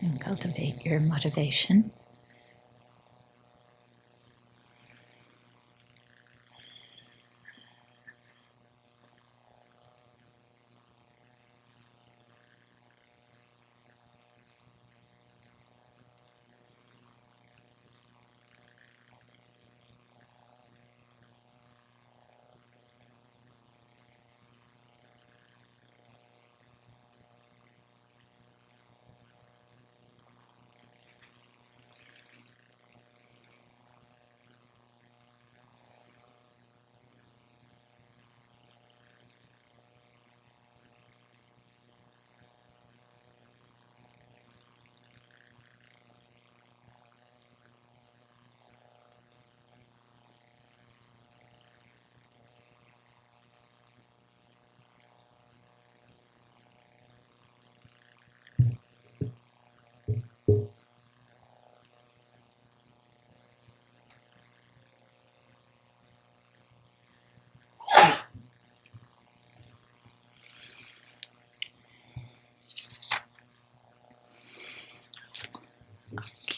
and cultivate your motivation.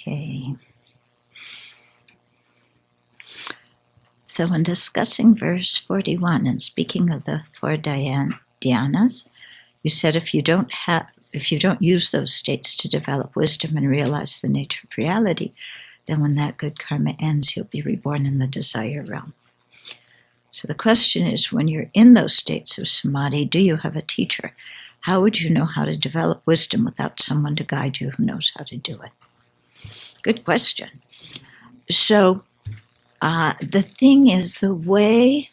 Okay. So when discussing verse 41 and speaking of the four dhyānas, you said if you don't use those states to develop wisdom and realize the nature of reality, then when that good karma ends, you'll be reborn in the desire realm. So the question is, when you're in those states of samadhi, do you have a teacher? How would you know how to develop wisdom without someone to guide you who knows how to do it? Good question. So the thing is, the way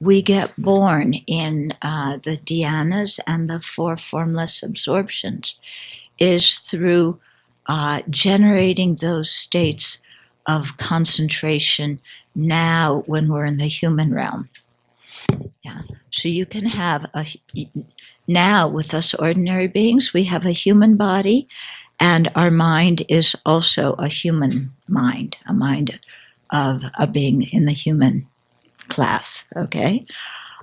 we get born in the dhyanas and the four formless absorptions is through generating those states of concentration now when we're in the human realm. Yeah. So you can have now with us ordinary beings, we have a human body, and our mind is also a human mind, a mind of a being in the human class, okay?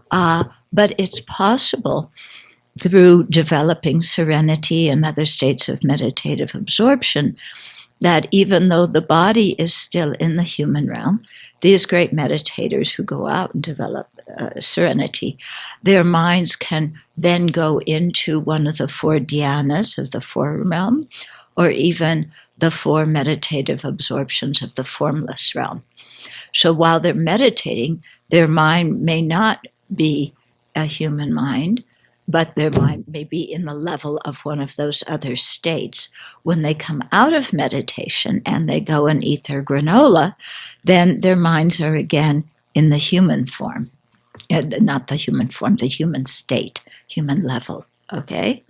But it's possible through developing serenity and other states of meditative absorption that even though the body is still in the human realm, these great meditators who go out and develop serenity, their minds can then go into one of the four dhyanas of the form realm, or even the four meditative absorptions of the formless realm. So while they're meditating, their mind may not be a human mind, but their mind may be in the level of one of those other states. When they come out of meditation and they go and eat their granola, then their minds are again in the human form. Not the human form, the human state, human level, okay?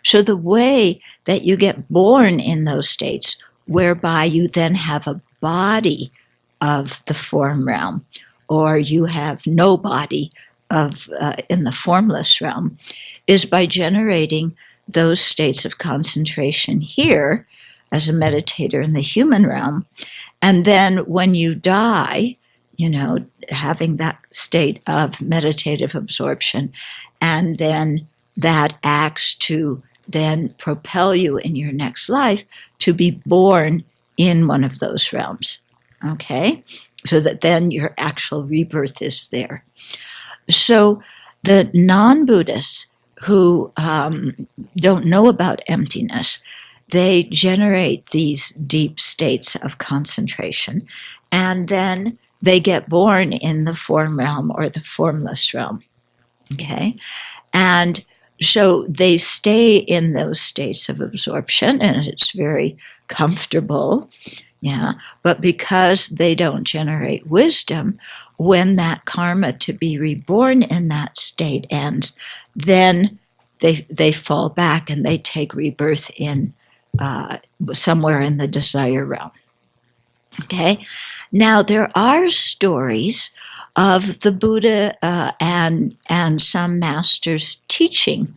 So the way that you get born in those states, whereby you then have a body of the form realm, or you have no body of in the formless realm, is by generating those states of concentration here as a meditator in the human realm. And then when you die, having that state of meditative absorption, and then that acts to then propel you in your next life to be born in one of those realms, okay? So that then your actual rebirth is there. So the non-Buddhists who don't know about emptiness, they generate these deep states of concentration, and then they get born in the form realm or the formless realm, okay? And so they stay in those states of absorption, and it's very comfortable, yeah. But because they don't generate wisdom, when that karma to be reborn in that state ends, then they fall back and they take rebirth in somewhere in the desire realm. Okay. Now there are stories of the Buddha and some masters teaching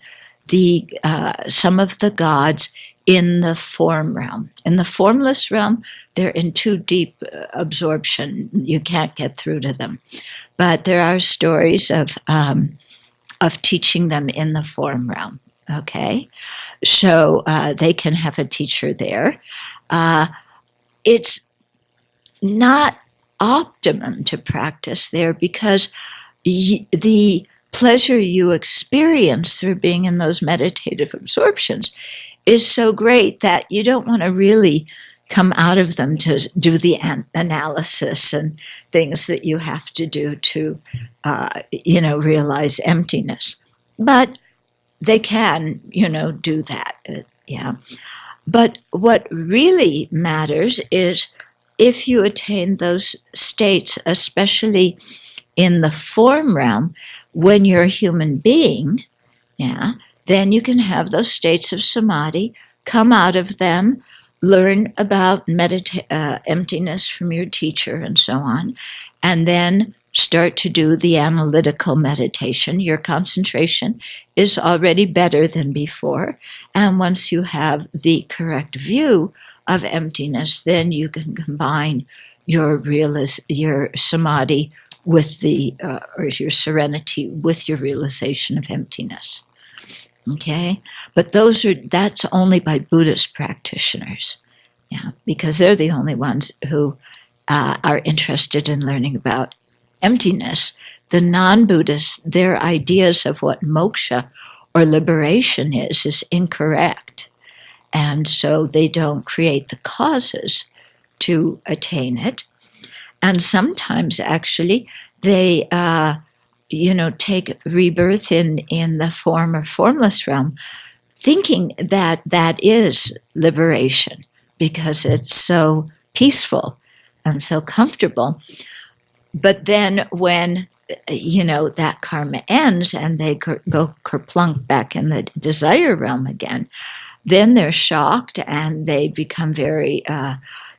some of the gods in the form realm. In the formless realm, they're in too deep absorption. You can't get through to them. But there are stories of teaching them in the form realm. Okay, so they can have a teacher there. It's not optimum to practice there because the pleasure you experience through being in those meditative absorptions is so great that you don't want to really come out of them to do the analysis and things that you have to do to, realize emptiness. But they can, do that. Yeah. But what really matters is if you attain those states, especially in the form realm, when you're a human being, yeah, then you can have those states of samadhi, come out of them, learn about emptiness from your teacher and so on, and then start to do the analytical meditation. Your concentration is already better than before. And once you have the correct view of emptiness, then you can combine your samadhi with or your serenity with your realization of emptiness. Okay, but that's only by Buddhist practitioners, yeah, because they're the only ones who are interested in learning about emptiness. The non-Buddhists, their ideas of what moksha or liberation is incorrect, and so they don't create the causes to attain it. And sometimes, actually, they take rebirth in the form or formless realm, thinking that that is liberation because it's so peaceful and so comfortable. But then when, that karma ends and they go kerplunk back in the desire realm again, then they're shocked and they become very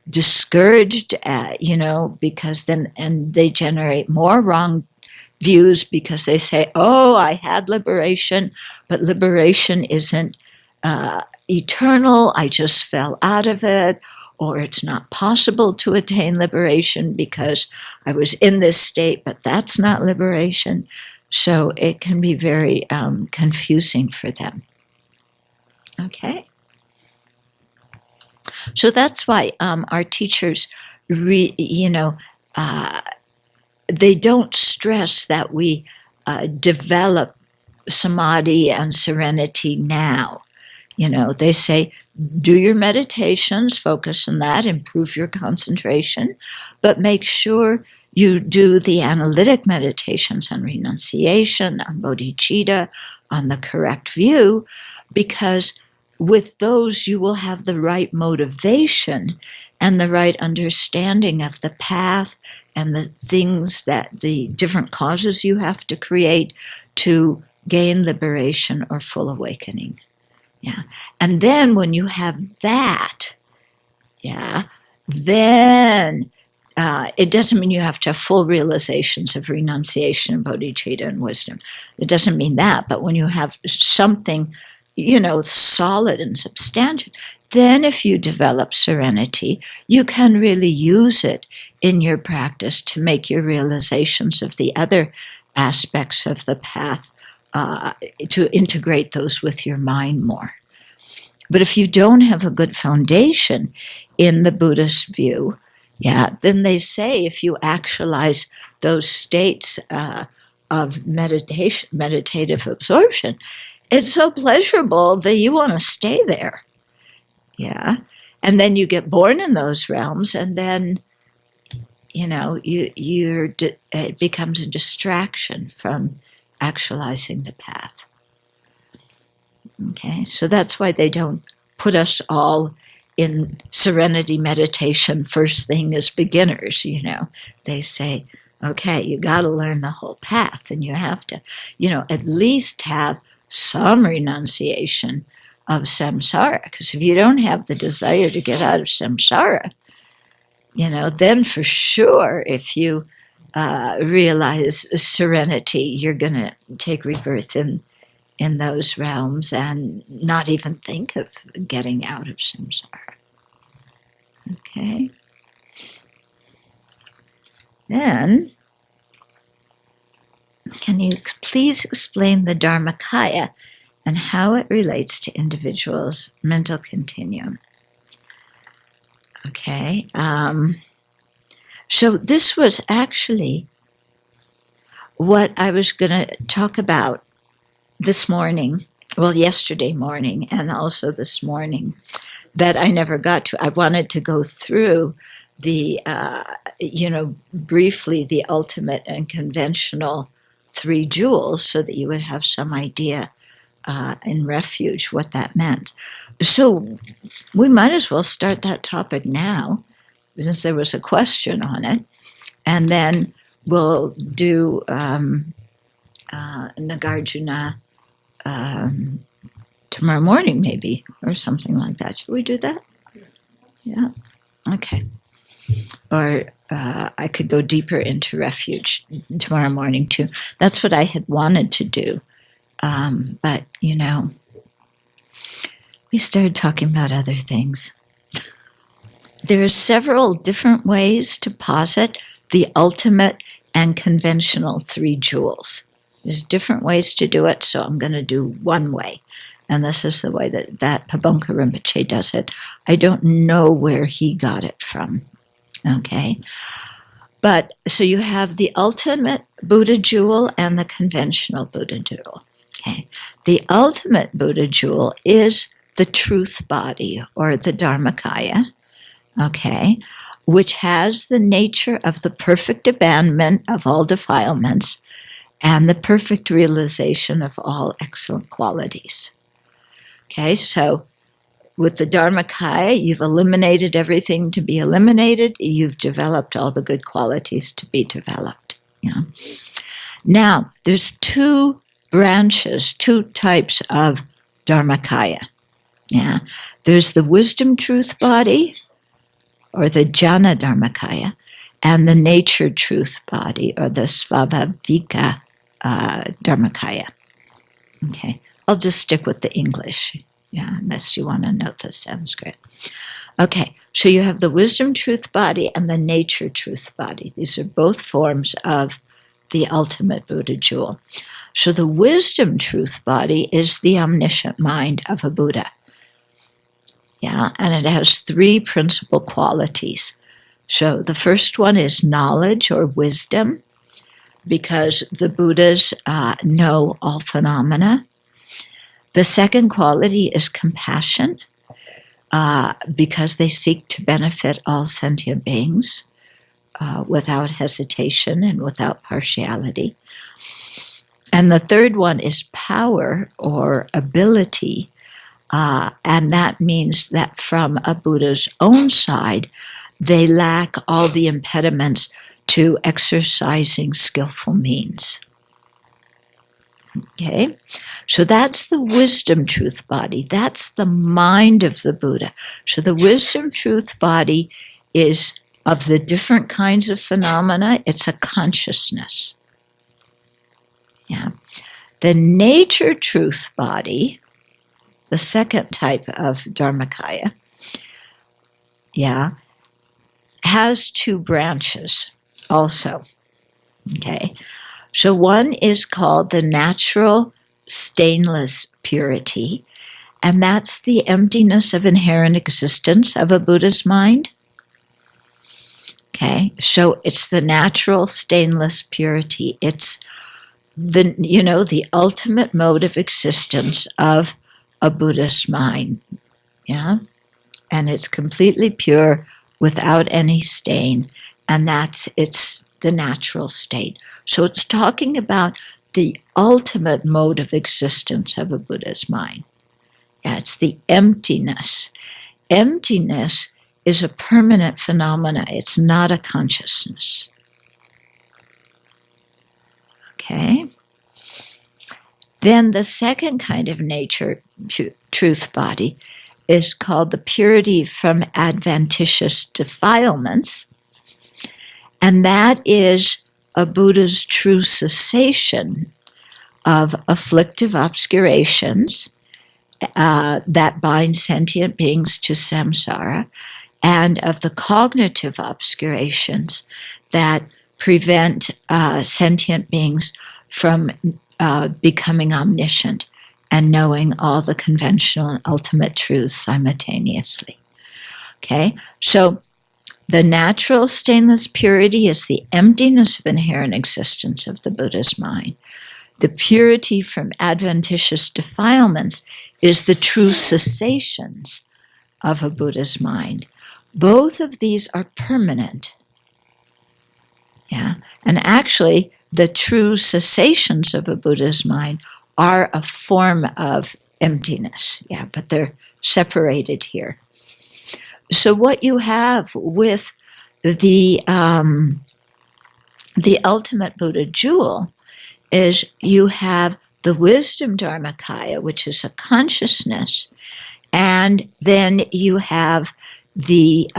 discouraged, because and they generate more wrong views because they say, oh, I had liberation, but liberation isn't eternal. I just fell out of it, or it's not possible to attain liberation because I was in this state, but that's not liberation. So it can be very confusing for them. Okay. So that's why our teachers, they don't stress that we develop samadhi and serenity now. They say, do your meditations, focus on that, improve your concentration, but make sure you do the analytic meditations on renunciation, on bodhicitta, on the correct view, because with those you will have the right motivation and the right understanding of the path and the things the different causes you have to create to gain liberation or full awakening. Yeah. And then when you have that, yeah, then it doesn't mean you have to have full realizations of renunciation, bodhicitta, and wisdom. It doesn't mean that. But when you have something, solid and substantial, then if you develop serenity, you can really use it in your practice to make your realizations of the other aspects of the path, to integrate those with your mind more. But if you don't have a good foundation in the Buddhist view, yeah, then they say if you actualize those states of meditative absorption, it's so pleasurable that you want to stay there. Yeah. And then you get born in those realms, and then, it becomes a distraction from actualizing the path. Okay, so that's why they don't put us all in serenity meditation first thing as beginners, They say, okay, you got to learn the whole path, and you have to, at least have some renunciation of samsara, because if you don't have the desire to get out of samsara, then for sure, if you realize serenity, you're going to take rebirth in those realms and not even think of getting out of samsara. Okay. Then, can you please explain the Dharmakaya and how it relates to individuals' mental continuum. Okay, so this was actually what I was going to talk about this morning, well, yesterday morning, and also this morning, that I never got to. I wanted to go through the, briefly, the ultimate and conventional three jewels so that you would have some idea in Refuge what that meant. So we might as well start that topic now, since there was a question on it, and then we'll do Nagarjuna tomorrow morning, maybe, or something like that. Should we do that? Yeah. Okay. Or I could go deeper into Refuge tomorrow morning, too. That's what I had wanted to do. But, we started talking about other things. There are several different ways to posit the ultimate and conventional three jewels. There's different ways to do it, so I'm going to do one way. And this is the way that Pabonka Rinpoche does it. I don't know where he got it from. Okay? But, so you have the ultimate Buddha jewel and the conventional Buddha jewel. Okay? The ultimate Buddha jewel is the truth body, or the Dharmakaya, okay, which has the nature of the perfect abandonment of all defilements and the perfect realization of all excellent qualities. Okay, so with the Dharmakaya, you've eliminated everything to be eliminated. You've developed all the good qualities to be developed. Yeah. Now, there's two branches, two types of Dharmakaya. Yeah, there's the wisdom truth body, or the Jnana Dharmakaya, and the nature truth body, or the Svabhavika Dharmakaya. Okay, I'll just stick with the English, unless you want to note the Sanskrit. Okay, so you have the wisdom truth body and the nature truth body. These are both forms of the ultimate Buddha jewel. So the wisdom truth body is the omniscient mind of a Buddha. Yeah, and it has three principal qualities. So the first one is knowledge or wisdom, because the Buddhas know all phenomena. The second quality is compassion, because they seek to benefit all sentient beings without hesitation and without partiality. And the third one is power or ability, and that means that from a Buddha's own side, they lack all the impediments to exercising skillful means. Okay, so that's the wisdom truth body. That's the mind of the Buddha. So the wisdom truth body is of the different kinds of phenomena. It's a consciousness. Yeah, the nature truth body, the second type of Dharmakaya, has two branches also. Okay, so one is called the natural stainless purity, and that's the emptiness of inherent existence of a Buddha's mind. Okay, so it's the natural stainless purity. It's the ultimate mode of existence of a Buddhist mind, and it's completely pure without any stain, and it's the natural state. So it's talking about the ultimate mode of existence of a Buddha's mind. Yeah, it's the emptiness. Emptiness is a permanent phenomena. It's not a consciousness. Okay? Then the second kind of nature truth body is called the purity from adventitious defilements, and that is a Buddha's true cessation of afflictive obscurations that bind sentient beings to samsara, and of the cognitive obscurations that prevent sentient beings from becoming omniscient and knowing all the conventional and ultimate truths simultaneously. Okay, so the natural stainless purity is the emptiness of inherent existence of the Buddha's mind. The purity from adventitious defilements is the true cessations of a Buddha's mind. Both of these are permanent. Yeah, and actually, the true cessations of a Buddha's mind are a form of emptiness. Yeah, but they're separated here. So what you have with the ultimate Buddha jewel is you have the wisdom Dharmakaya, which is a consciousness, and then you have the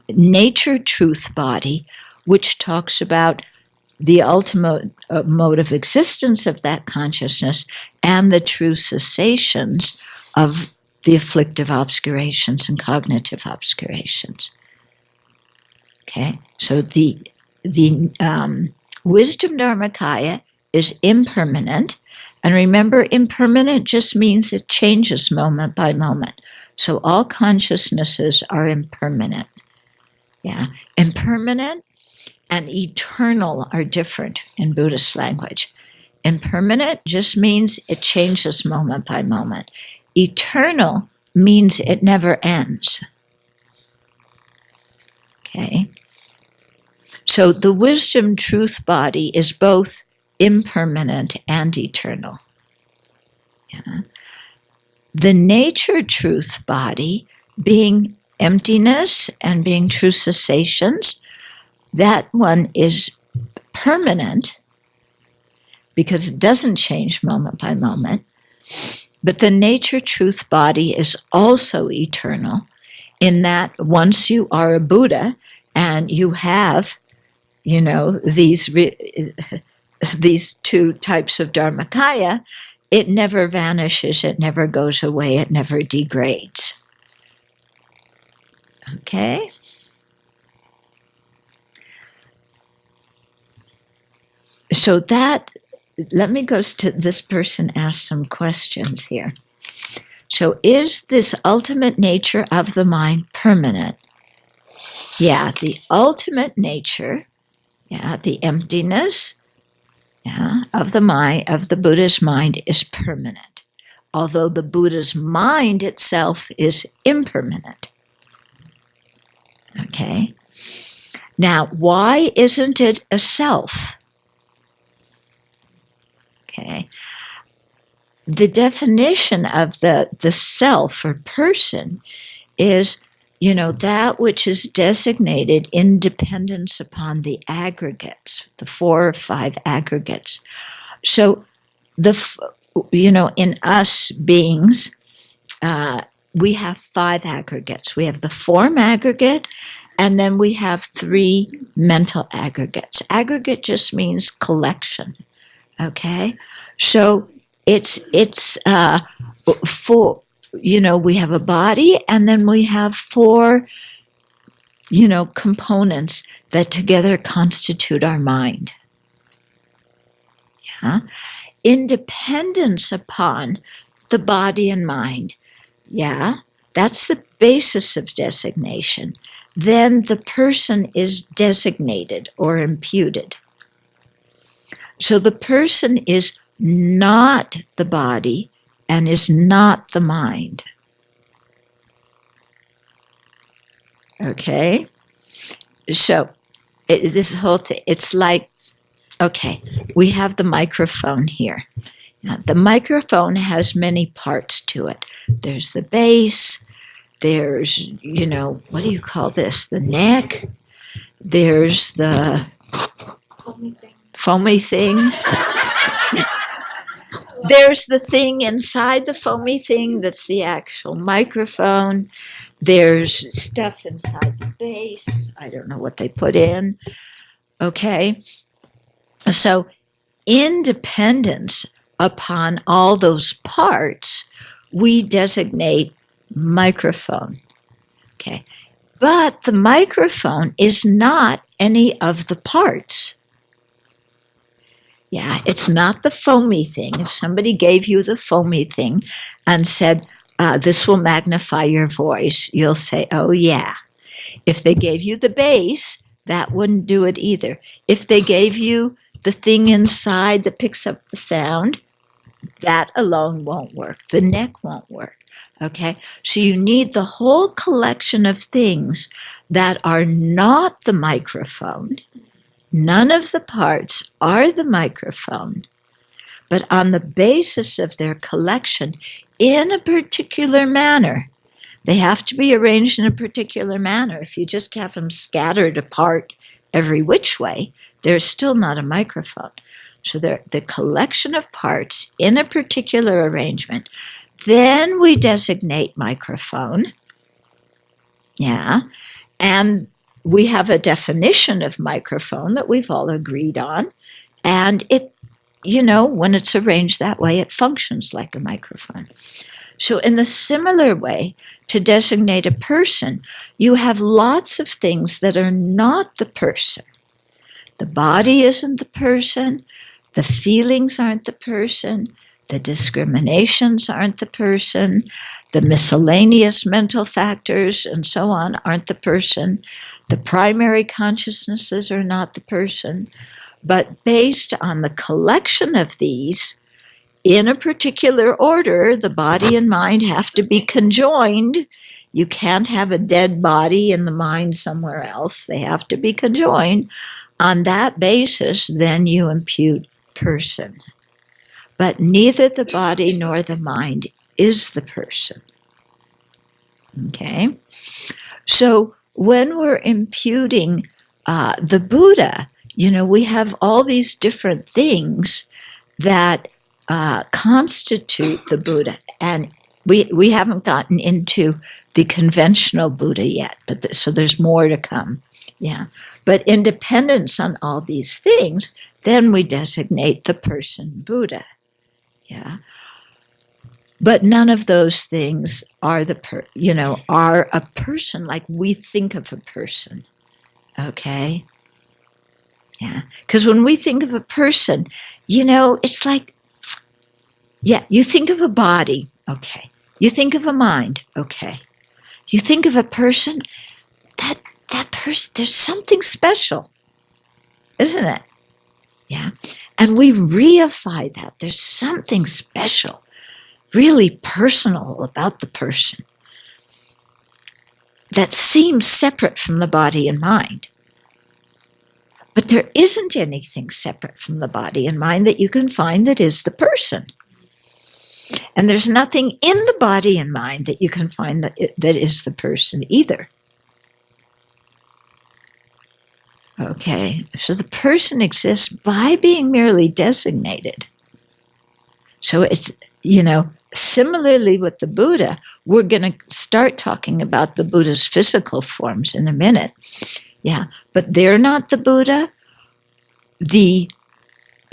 nature truth body, which talks about the ultimate mode of existence of that consciousness and the true cessations of the afflictive obscurations and cognitive obscurations. Okay, so the wisdom Dharmakaya is impermanent, and remember, impermanent just means it changes moment by moment. So all consciousnesses are impermanent. Yeah, impermanent and eternal are different in Buddhist language. Impermanent just means it changes moment by moment. Eternal means it never ends. Okay? So the wisdom truth body is both impermanent and eternal. Yeah. The nature truth body, being emptiness and being true cessations, that one is permanent because it doesn't change moment by moment. But the nature truth body is also eternal in that once you are a Buddha and you have, these two types of Dharmakaya, it never vanishes, it never goes away, it never degrades. Okay? So let me go to this person ask some questions here. So is this ultimate nature of the mind permanent? Yeah, the ultimate nature, the emptiness, of the mind, of the Buddha's mind is permanent, although the Buddha's mind itself is impermanent. Okay? Now, why isn't it a self? Okay. The definition of the self or person is, that which is designated in dependence upon the aggregates, the 4 or 5 aggregates. So, in us beings, we have 5 aggregates. We have the form aggregate, and then we have 3 mental aggregates. Aggregate just means collection. Okay, so it's for, we have a body, and then we have 4, components that together constitute our mind. Yeah, independence upon the body and mind. Yeah, that's the basis of designation. Then the person is designated or imputed. So the person is not the body and is not the mind. Okay? So this whole thing, it's like, okay, we have the microphone here. Now, the microphone has many parts to it. There's the base, there's, what do you call this? The neck, there's the foamy thing. There's the thing inside the foamy thing that's the actual microphone. There's stuff inside the base. I don't know what they put in. Okay. So independence upon all those parts, we designate microphone. Okay. But the microphone is not any of the parts. Yeah, it's not the foamy thing. If somebody gave you the foamy thing and said, this will magnify your voice, you'll say, oh, yeah. If they gave you the bass, that wouldn't do it either. If they gave you the thing inside that picks up the sound, that alone won't work. The neck won't work. Okay? So you need the whole collection of things that are not the microphone. None of the parts are the microphone, but on the basis of their collection in a particular manner. They have to be arranged in a particular manner. If you just have them scattered apart every which way, they're still not a microphone. So they're the collection of parts in a particular arrangement. Then we designate microphone. Yeah. And we have a definition of microphone that we've all agreed on. And it, when it's arranged that way, it functions like a microphone. So in the similar way, to designate a person, you have lots of things that are not the person. The body isn't the person. The feelings aren't the person. The discriminations aren't the person. The miscellaneous mental factors and so on aren't the person. The primary consciousnesses are not the person. But based on the collection of these, in a particular order, the body and mind have to be conjoined. You can't have a dead body in the mind somewhere else. They have to be conjoined. On that basis, then you impute person. But neither the body nor the mind is the person. Okay? So when we're imputing the Buddha, we have all these different things that constitute the Buddha. And we haven't gotten into the conventional Buddha yet, but so there's more to come. Yeah. But independence on all these things, then we designate the person Buddha. Yeah. But none of those things are are a person like we think of a person. Okay? Yeah. Because when we think of a person, it's like, yeah, you think of a body, okay. You think of a mind, okay. You think of a person, that person, there's something special, isn't it? Yeah. And we reify that. There's something special, really personal about the person that seems separate from the body and mind. But there isn't anything separate from the body and mind that you can find that is the person. And there's nothing in the body and mind that you can find that is the person either. Okay, so the person exists by being merely designated. So it's, similarly with the Buddha, we're going to start talking about the Buddha's physical forms in a minute. Yeah, but they're not the Buddha. The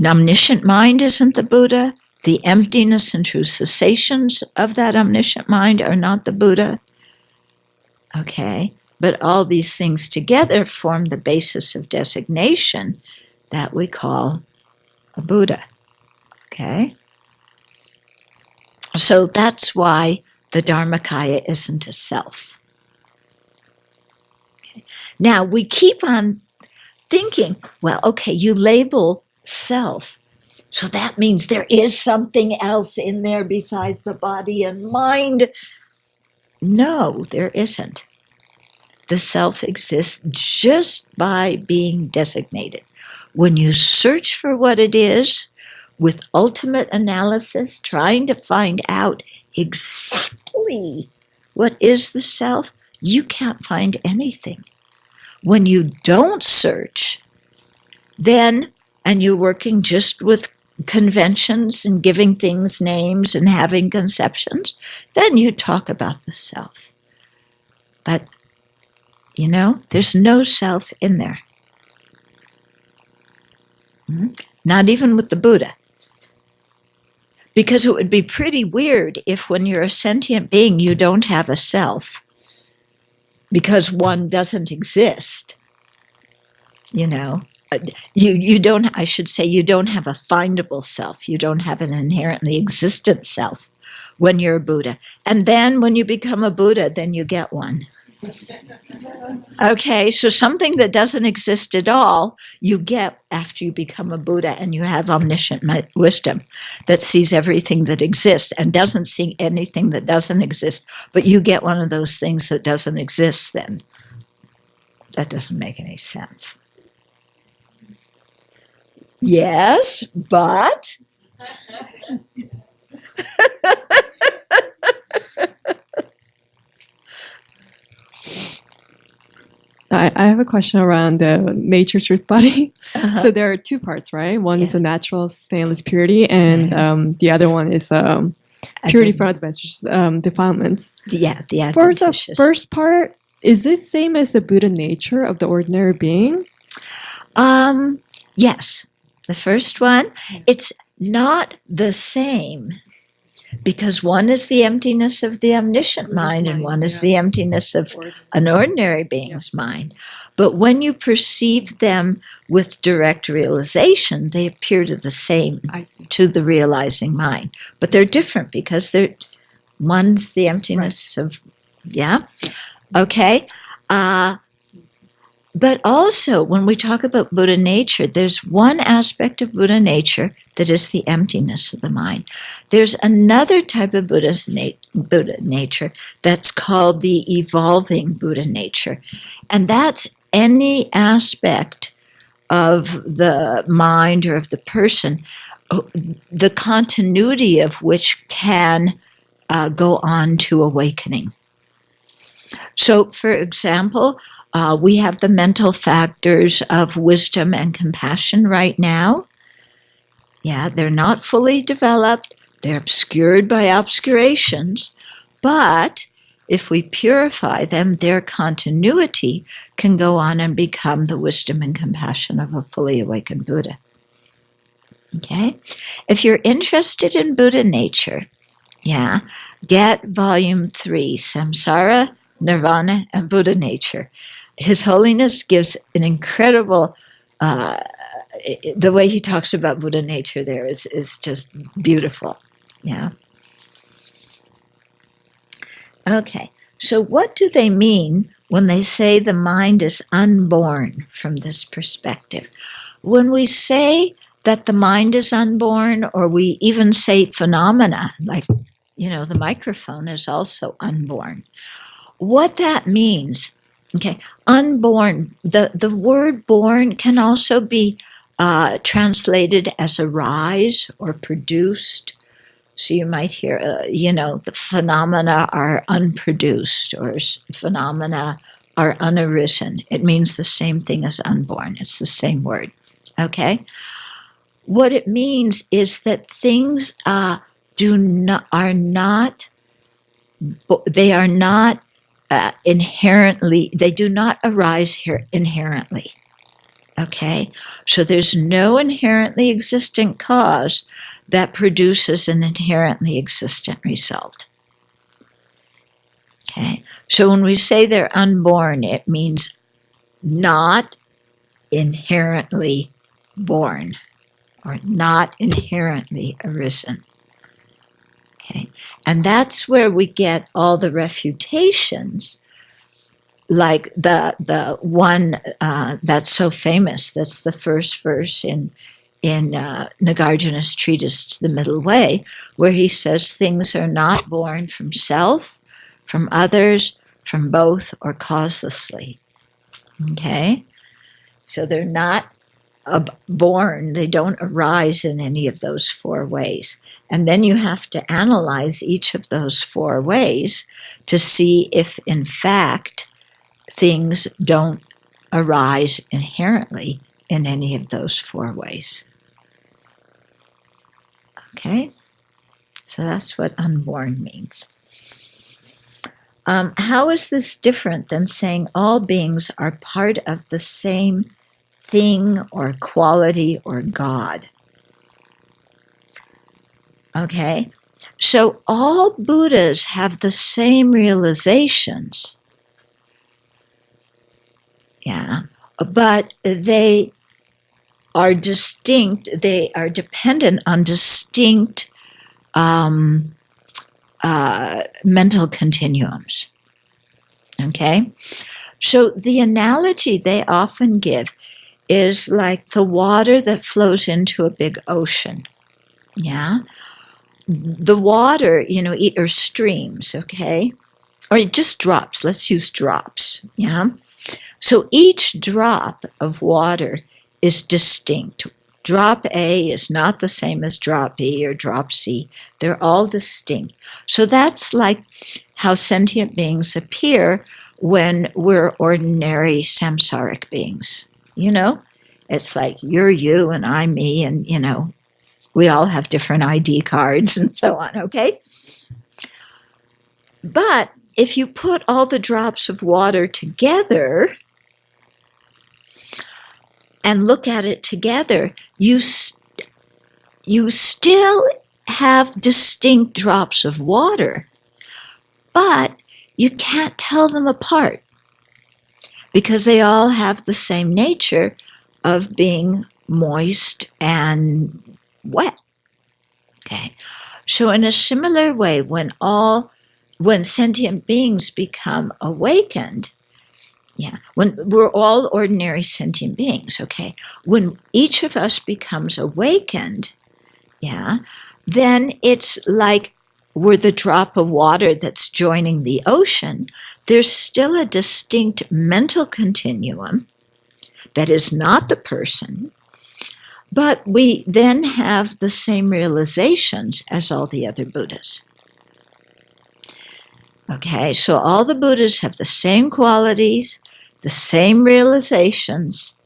omniscient mind isn't the Buddha. The emptiness and true cessations of that omniscient mind are not the Buddha. Okay, but all these things together form the basis of designation that we call a Buddha. Okay? So that's why the Dharmakaya isn't a self. Okay. Now, we keep on thinking, well, okay, you label self. So that means there is something else in there besides the body and mind. No, there isn't. The self exists just by being designated. When you search for what it is, with ultimate analysis, trying to find out exactly what is the self, you can't find anything. When you don't search, then, and you're working just with conventions and giving things names and having conceptions, then you talk about the self. But, there's no self in there. Not even with the Buddha. Because it would be pretty weird if when you're a sentient being, you don't have a self. Because one doesn't exist. you don't, I should say, you don't have a findable self. You don't have an inherently existent self when you're a Buddha. And then when you become a Buddha, then you get one. Okay, so something that doesn't exist at all, you get after you become a Buddha, and you have omniscient wisdom that sees everything that exists and doesn't see anything that doesn't exist. But you get one of those things that doesn't exist then. That doesn't make any sense. Yes, but I have a question around the nature truth body. Uh-huh. So there are two parts, right? One is Yeah. a natural stainless purity, and the other one is purity from adventitious defilements. the For the adventitious. first part, is this same as the Buddha nature of the ordinary being? Yes, the first one, it's not the same, because one is the emptiness of the omniscient mind and one is the emptiness of an ordinary being's mind. But when you perceive them with direct realization, they appear to the same, I see. to the realizing mind. But they're different because one's the emptiness of, yeah, okay. But also, when we talk about Buddha nature, there's one aspect of Buddha nature that is the emptiness of the mind. There's another type of Buddha nature that's called the evolving Buddha nature. And that's any aspect of the mind or of the person, the continuity of which can go on to awakening. So, for example, we have the mental factors of wisdom and compassion right now. Yeah, they're not fully developed. They're obscured by obscurations. But if we purify them, their continuity can go on and become the wisdom and compassion of a fully awakened Buddha. Okay? If you're interested in Buddha nature, yeah, get volume 3, Samsara, Nirvana, and Buddha nature. His Holiness gives an incredible, the way he talks about Buddha nature there is just beautiful. Yeah. Okay, so what do they mean when they say the mind is unborn from this perspective? When we say that the mind is unborn, or we even say phenomena, like, the microphone is also unborn. What that means, okay, unborn, the word born can also be translated as arise or produced. So you might hear, the phenomena are unproduced or phenomena are unarisen. It means the same thing as unborn. It's the same word, okay? What it means is that things are not inherently, they do not arise here inherently. Okay, so there's no inherently existent cause that produces an inherently existent result. Okay, so when we say they're unborn, it means not inherently born or not inherently arisen. Okay, and that's where we get all the refutations, like the one that's so famous. That's the first verse in Nagarjuna's treatise, The Middle Way, where he says things are not born from self, from others, from both, or causelessly. Okay, so they're not born, they don't arise in any of those four ways. And then you have to analyze each of those four ways to see if, in fact, things don't arise inherently in any of those four ways. Okay? So that's what unborn means. How is this different than saying all beings are part of the same thing or quality or God? Okay, so all Buddhas have the same realizations. Yeah, but they are distinct. They are dependent on distinct mental continuums. Okay? So the analogy they often give is like the water that flows into a big ocean. Yeah? The water, or streams, okay? Or just drops. Let's use drops. Yeah? So each drop of water is distinct. Drop A is not the same as drop B or drop C. They're all distinct. So that's like how sentient beings appear when we're ordinary samsaric beings. It's like you're you and I'm me, and, we all have different ID cards and so on, okay? But if you put all the drops of water together and look at it together, you still have distinct drops of water, but you can't tell them apart because they all have the same nature of being moist and wet. Okay. So in a similar way, when sentient beings become awakened, when we're all ordinary sentient beings, okay, when each of us becomes awakened, then it's like we're the drop of water that's joining the ocean. There's still a distinct mental continuum that is not the person, but we then have the same realizations as all the other Buddhas. Okay, so all the Buddhas have the same qualities, the same realizations.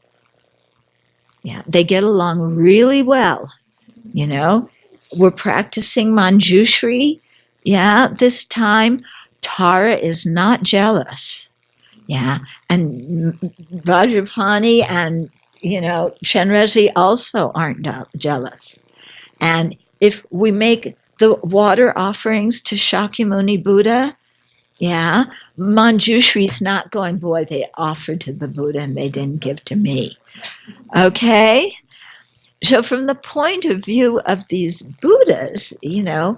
They get along really well. We're practicing Manjushri. This time Tara is not jealous. And Vajrapani and, Chenrezig also aren't jealous. And if we make the water offerings to Shakyamuni Buddha, Manjushri's not going, boy, they offered to the Buddha and they didn't give to me. Okay? So from the point of view of these Buddhas, they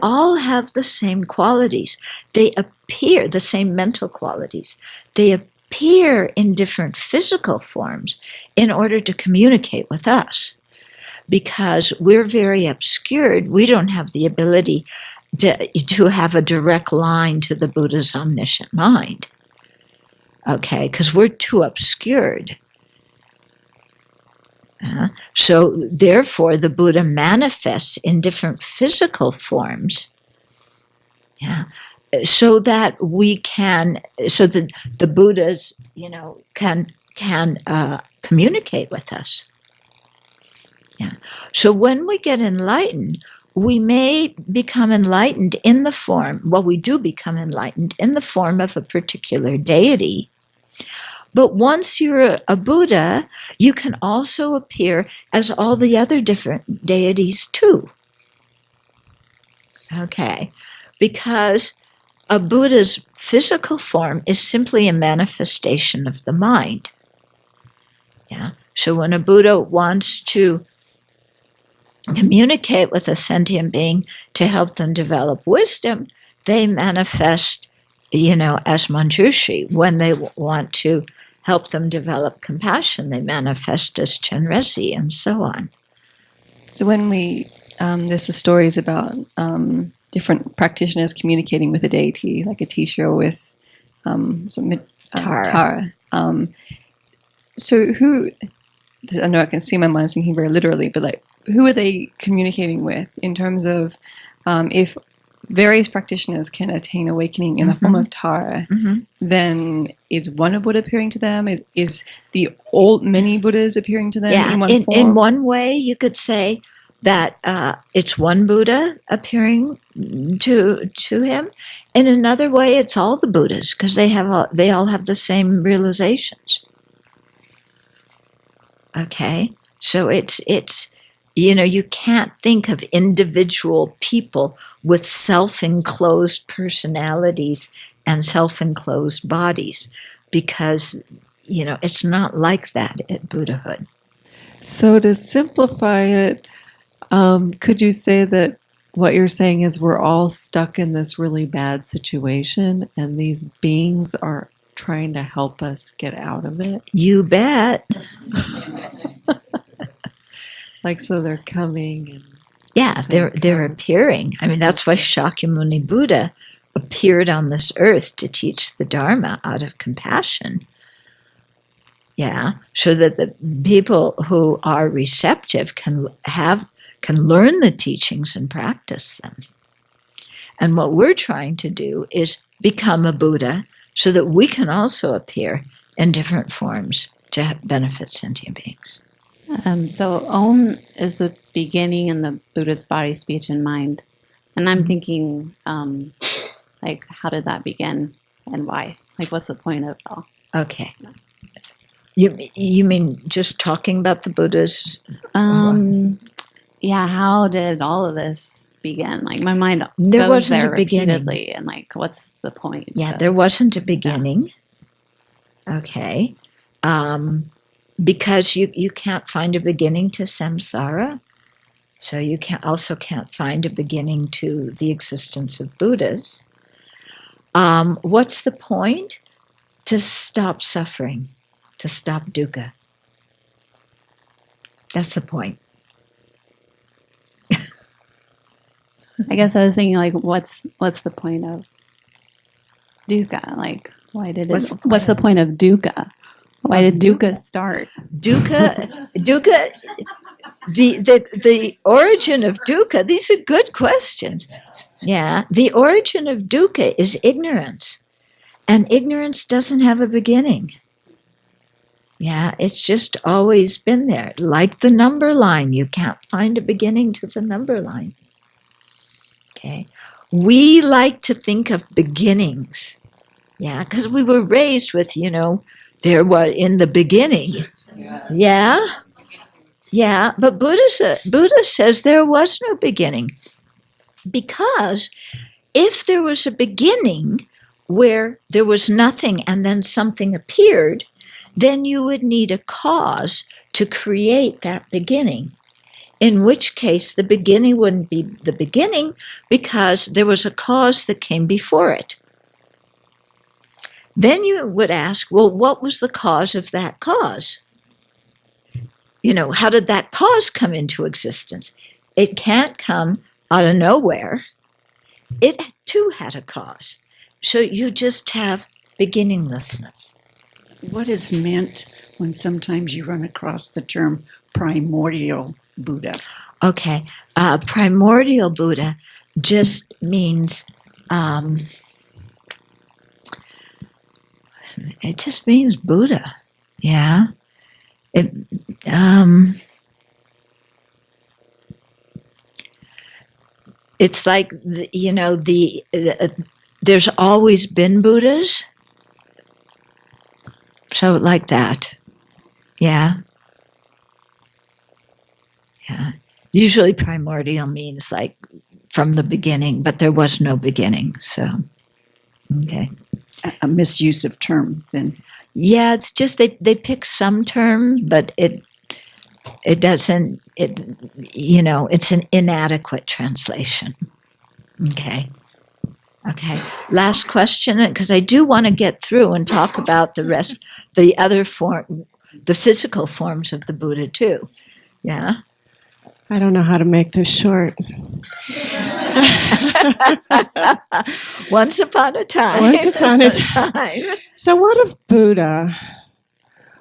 all have the same qualities. They appear, the same mental qualities. They appear in different physical forms in order to communicate with us. Because we're very obscured, we don't have the ability to have a direct line to the Buddha's omniscient mind. Okay, because we're too obscured. So therefore, the Buddha manifests in different physical forms, so that the Buddhas, can communicate with us. So when we get enlightened, we may become enlightened in the form, we do become enlightened in the form of a particular deity. But once you're a Buddha, you can also appear as all the other different deities too. Okay, because a Buddha's physical form is simply a manifestation of the mind. So when a Buddha wants to communicate with a sentient being to help them develop wisdom, they manifest, as Manjushri. When they want to help them develop compassion, they manifest as Chenrezig, and so on. So when there's the stories about different practitioners communicating with a deity, like a teacher with Tara. So who, I know I can see my mind thinking very literally, but who are they communicating with in terms of if various practitioners can attain awakening in the form of Tara, then is one a Buddha appearing to them? Is the many Buddhas appearing to them in one form? In one way, you could say that it's one Buddha appearing to him. In another way, it's all the Buddhas, because they all have the same realizations. Okay, so it's you can't think of individual people with self-enclosed personalities and self-enclosed bodies, because it's not like that at Buddhahood. So to simplify it, could you say that what you're saying is we're all stuck in this really bad situation and these beings are trying to help us get out of it? You bet. So they're coming and Yeah, they're appearing. I mean, that's why Shakyamuni Buddha appeared on this earth to teach the Dharma out of compassion. Yeah, so that the people who are receptive can learn the teachings and practice them. And what we're trying to do is become a Buddha so that we can also appear in different forms to benefit sentient beings. So Om is the beginning in the Buddha's body, speech, and mind. And I'm thinking, how did that begin and why? What's the point of it all? Okay. You mean just talking about the Buddhas? Yeah, how did all of this begin? My mind There goes wasn't there a beginning. repeatedly, and what's the point? Yeah, there wasn't a beginning. Okay. Because you can't find a beginning to samsara, so you can't find a beginning to the existence of Buddhas. What's the point? To stop suffering, to stop dukkha. That's the point. I guess I was thinking, what's the point of dukkha? Why did it? What's the point of dukkha? Why did dukkha start? Dukkha, the origin of dukkha, these are good questions. Yeah, the origin of dukkha is ignorance. And ignorance doesn't have a beginning. Yeah, it's just always been there. Like the number line, you can't find a beginning to the number line. Okay, we like to think of beginnings. Yeah, because we were raised with, there was in the beginning. Yeah. Yeah, but Buddha says there was no beginning. Because if there was a beginning where there was nothing and then something appeared, then you would need a cause to create that beginning. In which case the beginning wouldn't be the beginning because there was a cause that came before it. Then you would ask, well, what was the cause of that cause? How did that cause come into existence? It can't come out of nowhere. It too had a cause. So you just have beginninglessness. What is meant when sometimes you run across the term primordial Buddha? Okay, primordial Buddha just means, it just means Buddha. Yeah. It's like, there's always been Buddhas. So like that. Yeah. Yeah. Usually primordial means from the beginning, but there was no beginning. So, okay. A misuse of term, then. Yeah, it's just they pick some term, but it doesn't, it's an inadequate translation. Okay. Last question, because I do want to get through and talk about the other form, the physical forms of the Buddha too. Yeah. I don't know how to make this short. Once upon a time. Once upon a time. So what if Buddha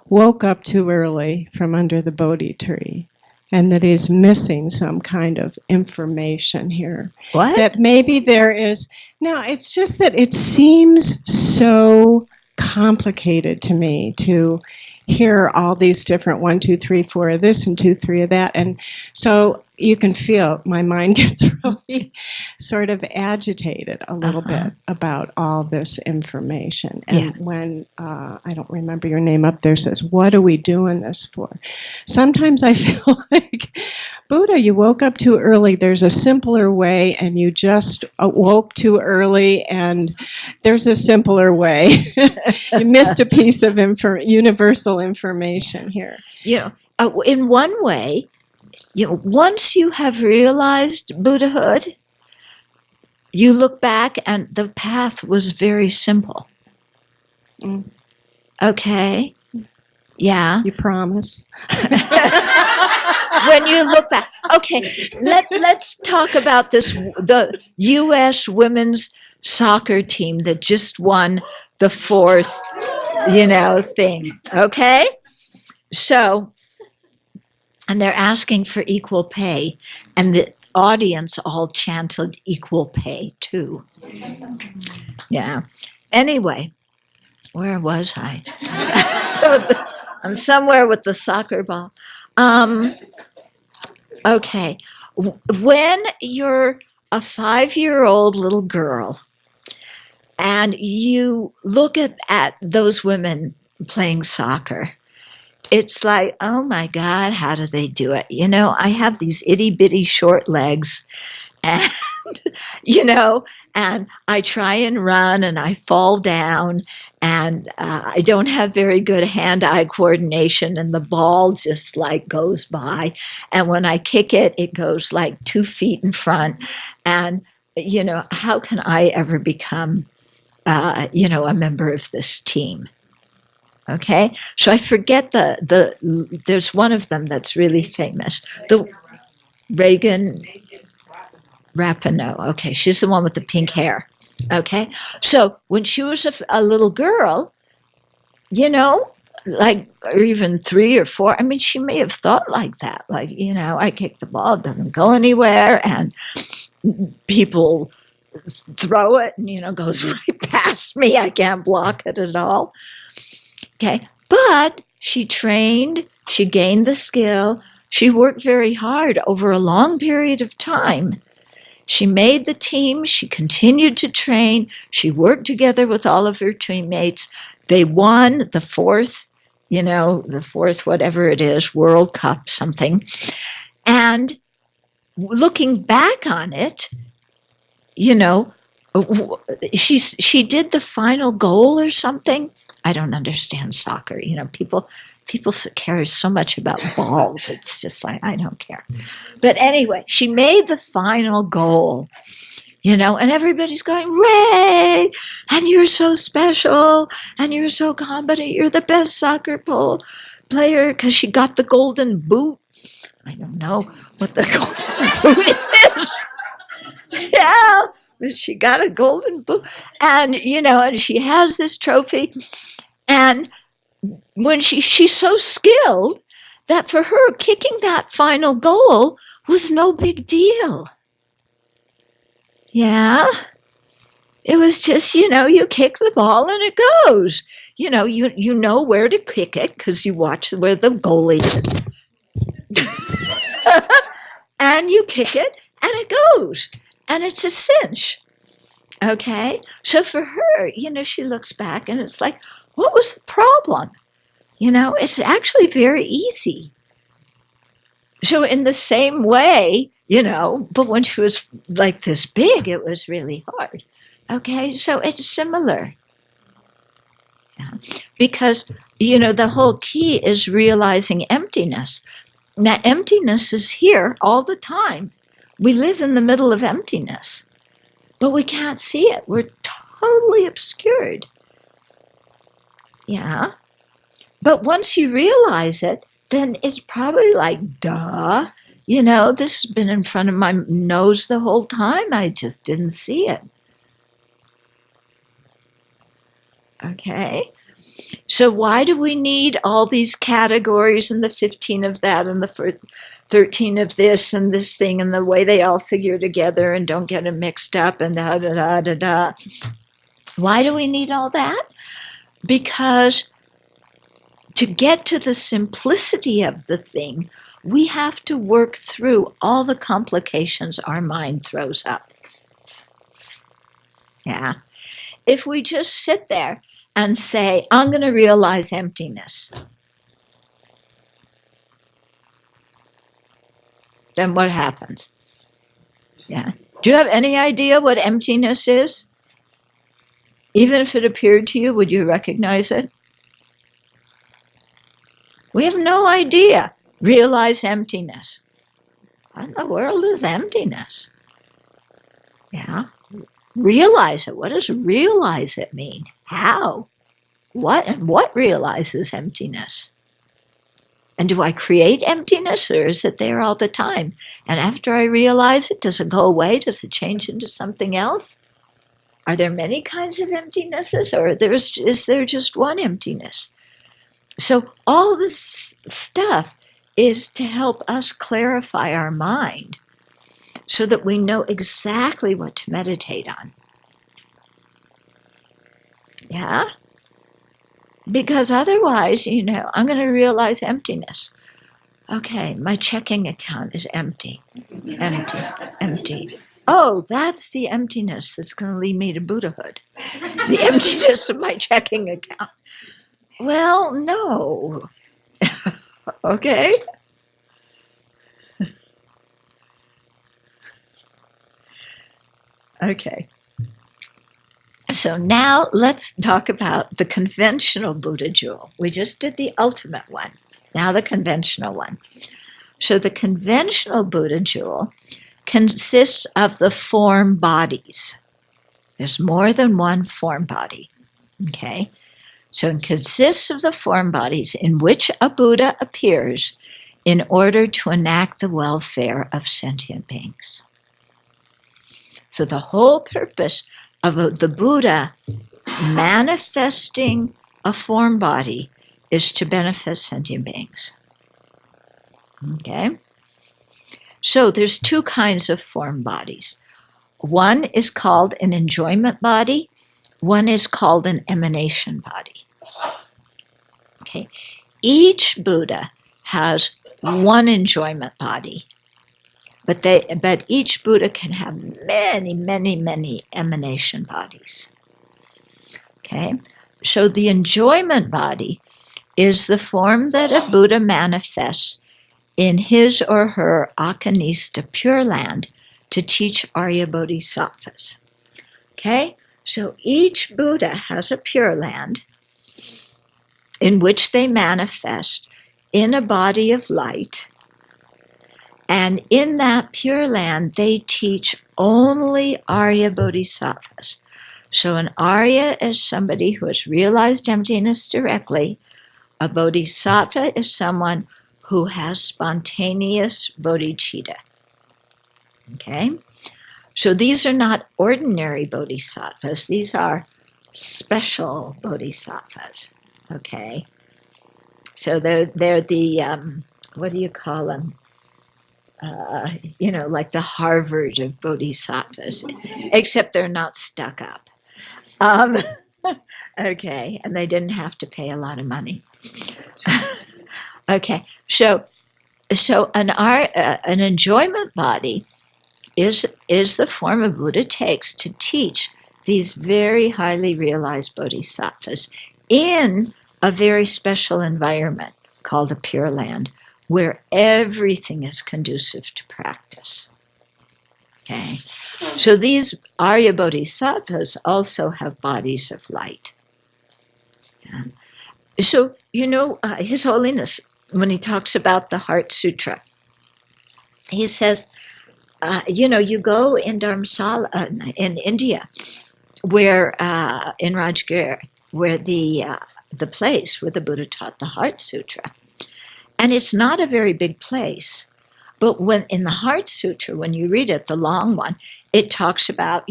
woke up too early from under the Bodhi tree and that he's missing some kind of information here? What? That maybe there is... No, it's just that it seems so complicated to me to hear all these different 1, 2, 3, 4 of this and 2, 3 of that. And so you can feel my mind gets really sort of agitated a little bit about all this information. And when, I don't remember your name up there, says, what are we doing this for? Sometimes I feel like, Buddha, you woke up too early. There's a simpler way, and you just woke too early, and there's a simpler way. You missed a piece of universal information here. In one way, once you have realized Buddhahood, you look back and the path was very simple. Okay? Yeah. You promise? When you look back. Okay, let's talk about the U.S. women's soccer team that just won the fourth, thing. Okay? So, and they're asking for equal pay, and the audience all chanted equal pay too. Yeah. Anyway, where was I? I'm somewhere with the soccer ball. Okay. When you're a 5-year-old little girl and you look at those women playing soccer, it's like, oh my God, how do they do it? I have these itty bitty short legs, and, and I try and run and I fall down, and I don't have very good hand-eye coordination, and the ball just like goes by. And when I kick it, it goes like 2 feet in front. And, how can I ever become, a member of this team? Okay, so I forget there's one of them that's really famous. The Reagan Rapinoe. Okay, she's the one with the pink hair. Okay, so when she was a little girl, or even 3 or 4, I mean, she may have thought like that. Like, I kick the ball, it doesn't go anywhere, and people throw it and, goes right past me. I can't block it at all. Okay, but she trained, she gained the skill, she worked very hard over a long period of time. She made the team, she continued to train, she worked together with all of her teammates. They won the fourth, whatever it is, World Cup something. And looking back on it, she did the final goal or something. I don't understand soccer. People care so much about balls. It's just like, I don't care. But anyway, she made the final goal, and everybody's going, Ray, and you're so special, and you're so competent. You're the best soccer player, because she got the golden boot. I don't know what the golden boot is. Yeah. She got a golden boot, and and she has this trophy, and when she's so skilled that for her kicking that final goal was no big deal. Yeah, it was just you kick the ball and it goes. You know where to kick it because you watch where the goalie is, and you kick it and it goes. And it's a cinch, okay? So for her, she looks back and it's like, what was the problem? It's actually very easy. So in the same way, but when she was like this big, it was really hard, okay? So it's similar. Yeah. Because, the whole key is realizing emptiness. Now, emptiness is here all the time. We live in the middle of emptiness, but we can't see it. We're totally obscured. Yeah. But once you realize it, then it's probably like, duh, this has been in front of my nose the whole time. I just didn't see it. Okay. So why do we need all these categories and the 15 of that and the 13 of this and this thing and the way they all figure together and don't get them mixed up and da-da-da-da-da? Why do we need all that? Because to get to the simplicity of the thing, we have to work through all the complications our mind throws up. Yeah. If we just sit there and say, I'm going to realize emptiness, then what happens? Yeah. Do you have any idea what emptiness is? Even if it appeared to you, would you recognize it? We have no idea. Realize emptiness. What in the world is emptiness? Yeah. Realize it. What does realize it mean? How? What and what realizes emptiness? And do I create emptiness, or is it there all the time? And after I realize it, does it go away? Does it change into something else? Are there many kinds of emptinesses, or is there just one emptiness? So all this stuff is to help us clarify our mind so that we know exactly what to meditate on. Yeah? Because otherwise, I'm going to realize emptiness. Okay, my checking account is empty. Empty, empty. Oh, that's the emptiness that's going to lead me to Buddhahood. The emptiness of my checking account. Well, no. Okay? Okay. So now let's talk about the conventional Buddha jewel. We just did the ultimate one. Now the conventional one. So the conventional Buddha jewel consists of the form bodies. There's more than one form body. Okay? So it consists of the form bodies in which a Buddha appears in order to enact the welfare of sentient beings. So the whole purpose of the Buddha manifesting a form body is to benefit sentient beings. Okay? So there's two kinds of form bodies. One is called an enjoyment body. One is called an emanation body. Okay? Each Buddha has one enjoyment body. But each Buddha can have many, many, many emanation bodies. Okay? So the enjoyment body is the form that a Buddha manifests in his or her Akanista Pure Land to teach Arya Bodhisattvas. Okay? So each Buddha has a Pure Land in which they manifest in a body of light. And in that Pure Land, they teach only Arya Bodhisattvas. So an Arya is somebody who has realized emptiness directly. A Bodhisattva is someone who has spontaneous bodhicitta. Okay? So these are not ordinary bodhisattvas. These are special bodhisattvas. Okay? So they're the, what do you call them? Like the Harvard of bodhisattvas, except they're not stuck up. Okay, and they didn't have to pay a lot of money. Okay, so an enjoyment body is the form a Buddha takes to teach these very highly realized bodhisattvas in a very special environment called a Pure Land, where everything is conducive to practice. Okay, so these Arya Bodhisattvas also have bodies of light. Yeah. So, His Holiness, when he talks about the Heart Sutra, he says, you go in Dharamsala in India, where in Rajgir, where the place where the Buddha taught the Heart Sutra. And it's not a very big place. But when in the Heart Sutra, when you read it, the long one, it talks about,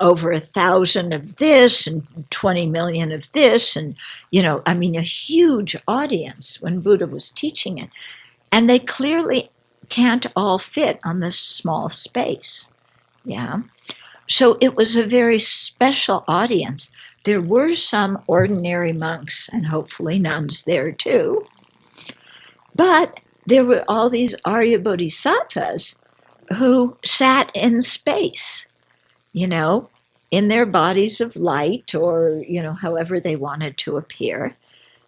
over 1,000 of this and 20 million of this. And, a huge audience when Buddha was teaching it. And they clearly can't all fit on this small space. Yeah. So it was a very special audience there were some ordinary monks and hopefully nuns there too. But there were all these Arya Bodhisattvas who sat in space, in their bodies of light or, however they wanted to appear.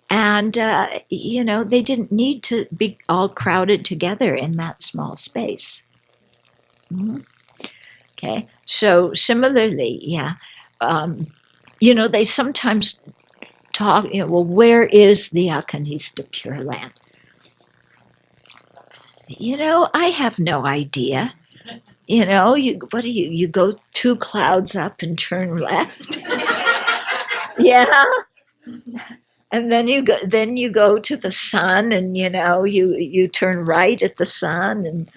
And, they didn't need to be all crowded together in that small space. Mm-hmm. Okay, so similarly, they sometimes talk, where is the Akanista Pure Land? I have no idea. You go 2 clouds up and turn left. Yeah. And then you go to the sun and, you turn right at the sun. And,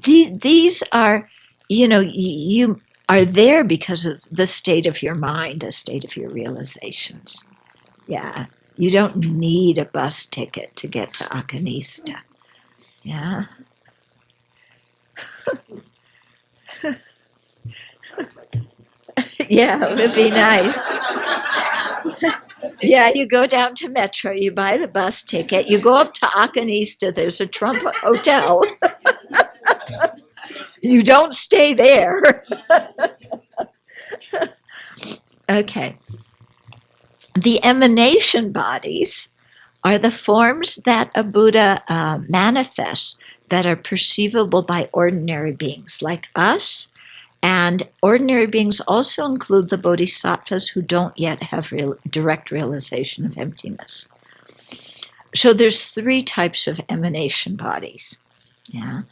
these are, you are there because of the state of your mind, the state of your realizations. Yeah. You don't need a bus ticket to get to Akanista. Yeah. Yeah, it would be nice. Yeah, you go down to Metro, you buy the bus ticket, you go up to Akanista, there's a Trump hotel. You don't stay there. Okay. The emanation bodies are the forms that a Buddha manifests that are perceivable by ordinary beings like us. And ordinary beings also include the bodhisattvas who don't yet have direct realization of emptiness. So there's 3 types of emanation bodies. Yeah.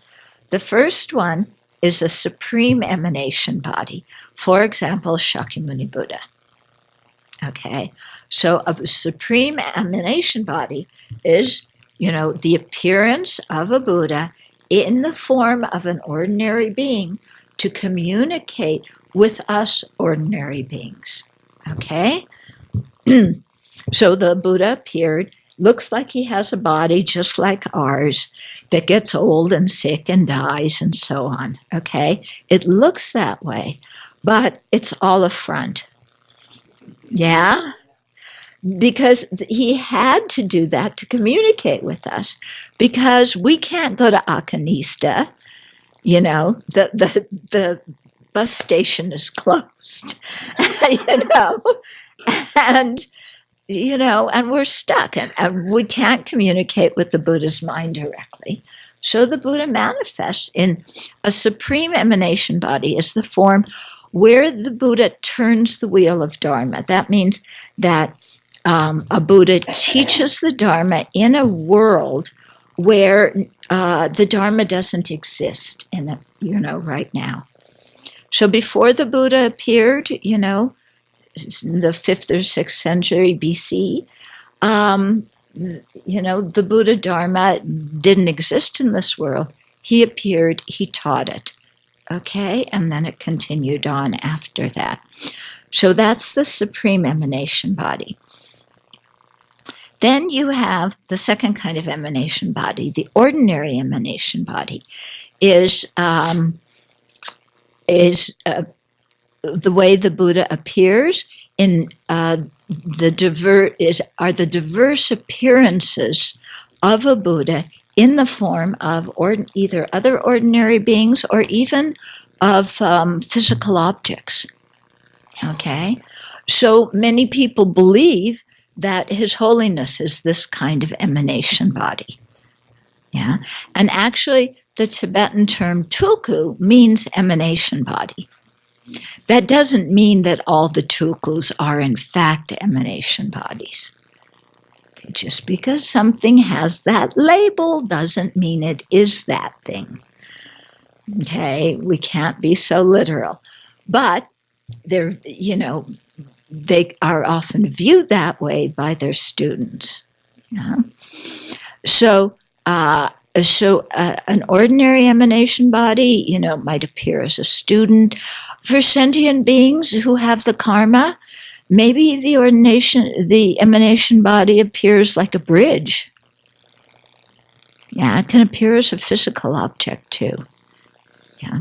The first one is a supreme emanation body. For example, Shakyamuni Buddha. Okay. So a supreme emanation body is, the appearance of a Buddha in the form of an ordinary being to communicate with us ordinary beings. Okay? So the Buddha appeared, looks like he has a body just like ours that gets old and sick and dies and so on. Okay? It looks that way, but it's all a front. Yeah? Because he had to do that to communicate with us, because we can't go to Akanista. The bus station is closed, and we're stuck, and we can't communicate with the Buddha's mind directly. So the Buddha manifests in a supreme emanation body as the form where the Buddha turns the wheel of Dharma. That means that a Buddha teaches the Dharma in a world where the Dharma doesn't exist right now. So before the Buddha appeared, in the 5th or 6th century BC, the Buddha Dharma didn't exist in this world. He appeared, he taught it. Okay, and then it continued on after that. So that's the supreme emanation body. Then you have the second kind of emanation body. The ordinary emanation body is the way the Buddha appears in the diverse appearances of a Buddha in the form of either other ordinary beings or even of physical objects. Okay, so many people believe that His Holiness is this kind of emanation body. Yeah, and actually the Tibetan term tulku means emanation body. That doesn't mean that all the tulkus are in fact emanation bodies. Okay, just because something has that label doesn't mean it is that thing. Okay, we can't be so literal. But they're, they are often viewed that way by their students. Yeah. So an ordinary emanation body, might appear as a student. For sentient beings who have the karma, maybe the emanation body appears like a bridge. Yeah, it can appear as a physical object too. Yeah.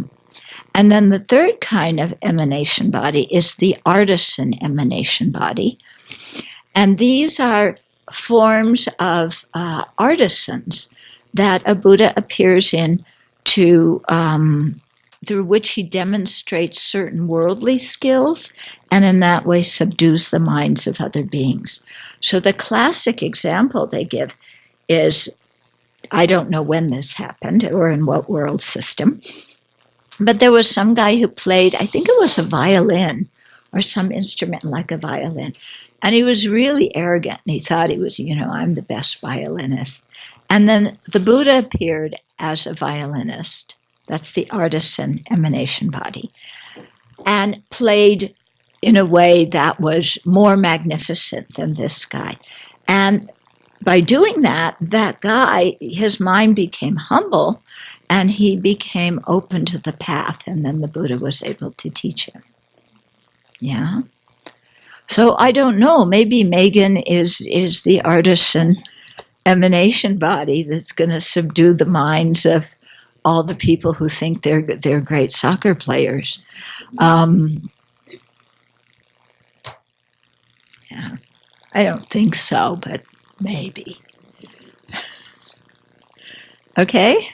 And then the third kind of emanation body is the artisan emanation body. And these are forms of artisans that a Buddha appears in to through which he demonstrates certain worldly skills and in that way subdues the minds of other beings. So the classic example they give is, I don't know when this happened or in what world system, but there was some guy who played, I think it was a violin or some instrument like a violin. And he was really arrogant and he thought he was, I'm the best violinist. And then the Buddha appeared as a violinist. That's the artisan emanation body. And played in a way that was more magnificent than this guy. And by doing that, that guy, his mind became humble and he became open to the path. And then the Buddha was able to teach him. Yeah. So I don't know, maybe Megan is the artisan emanation body that's going to subdue the minds of all the people who think they're great soccer players. Yeah, I don't think so, but maybe. Okay,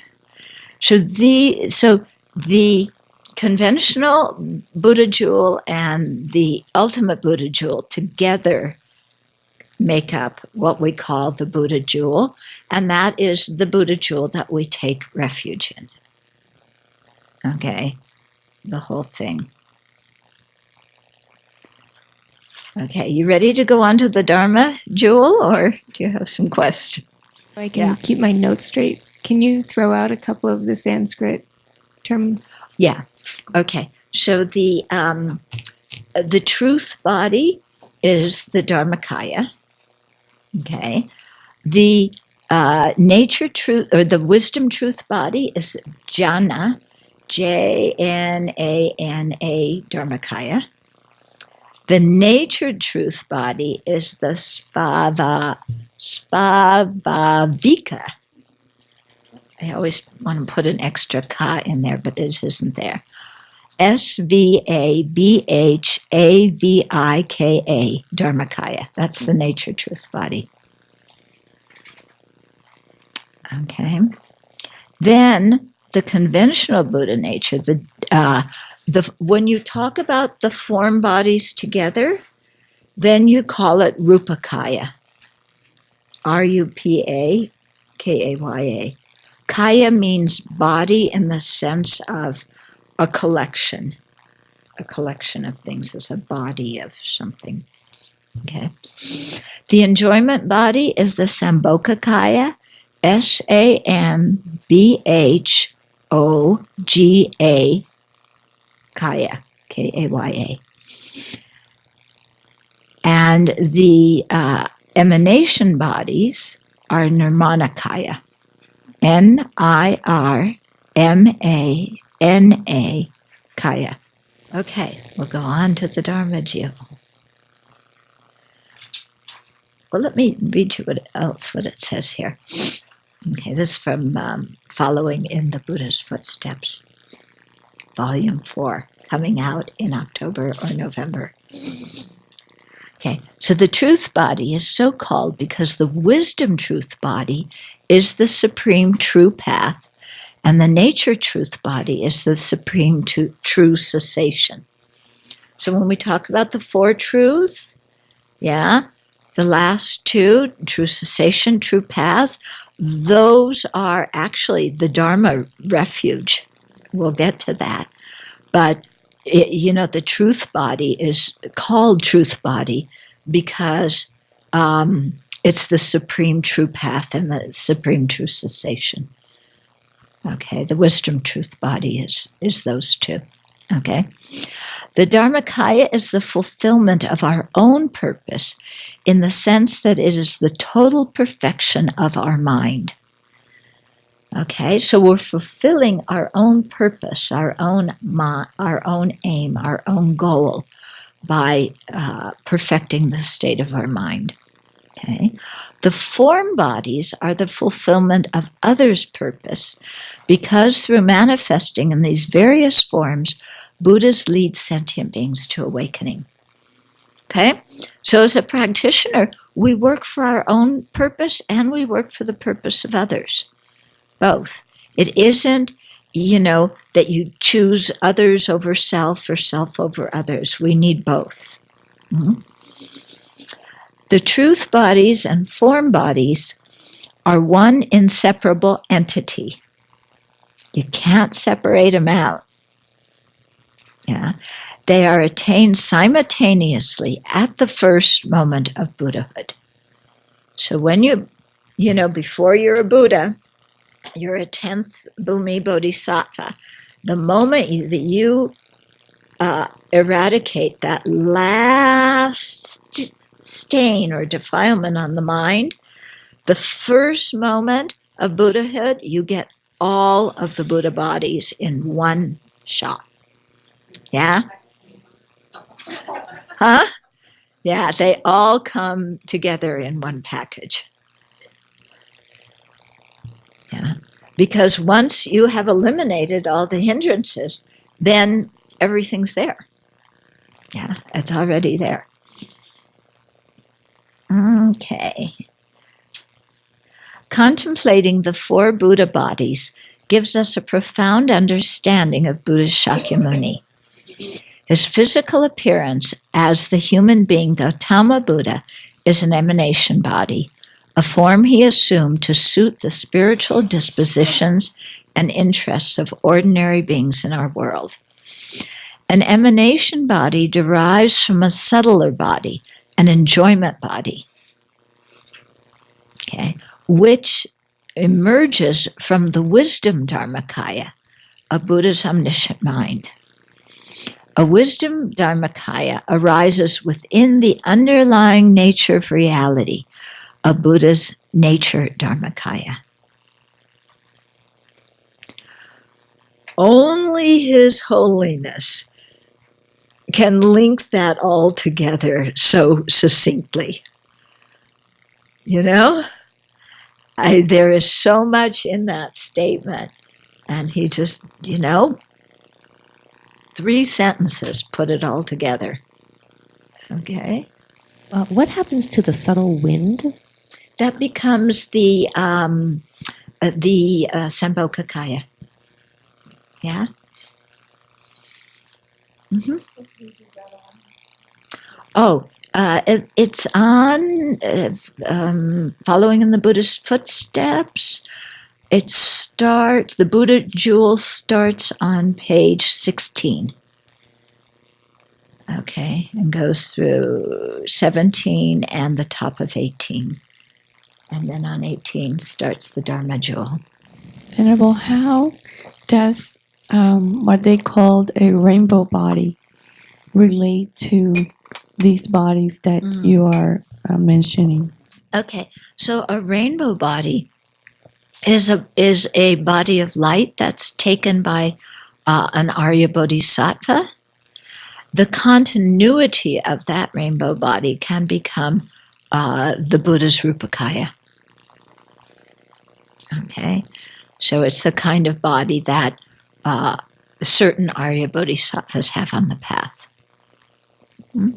so the conventional Buddha jewel and the ultimate Buddha jewel together make up what we call the Buddha jewel, and that is the Buddha jewel that we take refuge in. Okay, the whole thing. Okay, you ready to go on to the Dharma jewel, or do you have some questions? If I can keep my notes straight, can you throw out a couple of the Sanskrit terms? Yeah. Okay. So the truth body is the Dharmakaya. Okay. The nature truth or the wisdom truth body is Jnana, Jnana Dharmakaya. The nature truth body is the Spavavika. I always want to put an extra ka in there, but it isn't there. Svabhhavika, Dharmakaya. That's the nature truth body. Okay. Then the conventional Buddha nature, when you talk about the form bodies together, then you call it Rupakaya. Rupakaya. Kaya means body in the sense of a collection. A collection of things is a body of something. Okay. The enjoyment body is the Sambhogakaya, Sambhoga Kaya, Kaya. And the emanation bodies are Nirmanakaya, Nirmana Kaya. Okay, we'll go on to the Dharma Jewel. Well, let me read you what it says here. Okay, this is from Following in the Buddha's Footsteps, Volume 4, coming out in October or November. Okay, so the truth body is so called because the wisdom truth body is the supreme true path, and the nature truth body is the supreme true cessation. So when we talk about the four truths, the last two, true cessation, true path, those are actually the Dharma refuge. We'll get to that. But, the truth body is called truth body because it's the supreme true path and the supreme true cessation. Okay, the wisdom truth body is those two. Okay. The Dharmakaya is the fulfillment of our own purpose in the sense that it is the total perfection of our mind. Okay, so we're fulfilling our own purpose, our own aim, our own goal by perfecting the state of our mind. Okay. The form bodies are the fulfillment of others' purpose, because through manifesting in these various forms, Buddhas lead sentient beings to awakening. Okay? So as a practitioner, we work for our own purpose and we work for the purpose of others. Both. It isn't, that you choose others over self or self over others. We need both. Mm-hmm. The truth bodies and form bodies are one inseparable entity. You can't separate them out. Yeah. They are attained simultaneously at the first moment of Buddhahood. So when before you're a Buddha, you're a 10th Bhumi Bodhisattva. The moment that you eradicate that last stain or defilement on the mind, the first moment of Buddhahood, you get all of the Buddha bodies in one shot. Yeah? Huh? Yeah, they all come together in one package. Yeah. Because once you have eliminated all the hindrances, then everything's there. Yeah, it's already there. Okay. Contemplating the 4 Buddha bodies gives us a profound understanding of Buddha Shakyamuni. His physical appearance as the human being Gautama Buddha is an emanation body, a form he assumed to suit the spiritual dispositions and interests of ordinary beings in our world. An emanation body derives from a subtler body, an enjoyment body, okay, which emerges from the wisdom Dharmakaya, a Buddha's omniscient mind. A wisdom Dharmakaya arises within the underlying nature of reality, a Buddha's nature Dharmakaya. Only His Holiness can link that all together so succinctly. There is so much in that statement, and he just, 3 sentences put it all together. Okay? What happens to the subtle wind? That becomes the Sambhogakaya. Yeah? Mm-hmm. It's on following in the Buddha's footsteps. The Buddha Jewels starts on page 16. Okay, and goes through 17 and the top of 18. And then on 18 starts the Dharma Jewel. Venerable, how does what they called a rainbow body relate to these bodies that you are mentioning? Okay, so a rainbow body is a body of light that's taken by an Arya Bodhisattva. The continuity of that rainbow body can become the Buddha's Rupakaya. Okay, so it's the kind of body that certain Arya Bodhisattvas have on the path. Hmm?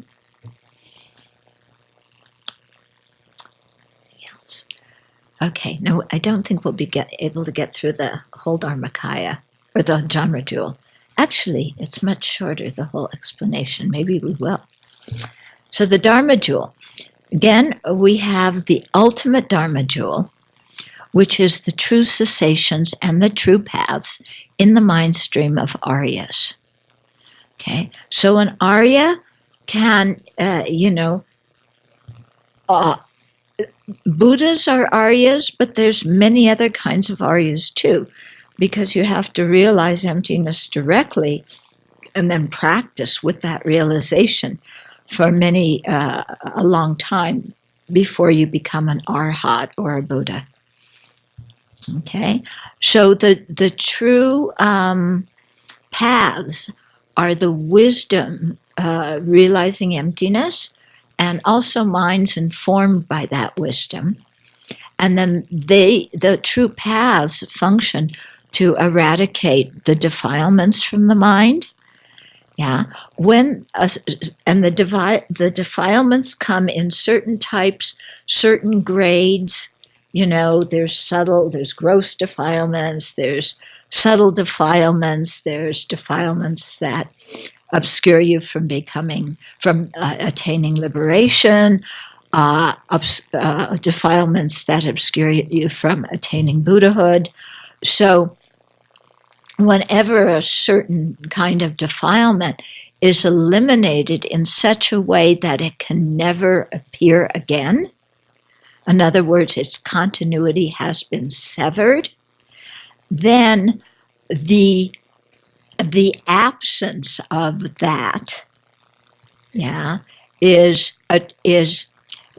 Okay, no, I don't think we'll be able to get through the whole Dharmakaya or the Dharma Jewel. Actually, it's much shorter, the whole explanation. Maybe we will. So the Dharma Jewel. Again, we have the ultimate Dharma Jewel, which is the true cessations and the true paths in the mind stream of Aryas. Okay, so an Arya can, Buddhas are Aryas, but there's many other kinds of Aryas too, because you have to realize emptiness directly and then practice with that realization for a long time before you become an Arhat or a Buddha. Okay, so the true paths are the wisdom, realizing emptiness, and also minds informed by that wisdom. And then the true paths function to eradicate the defilements from the mind. Yeah, the defilements come in certain types, certain grades. There's gross defilements, there's subtle defilements, there's defilements that obscure you from attaining liberation, defilements that obscure you from attaining Buddhahood. So whenever a certain kind of defilement is eliminated in such a way that it can never appear again, in other words, its continuity has been severed, then the absence of that, is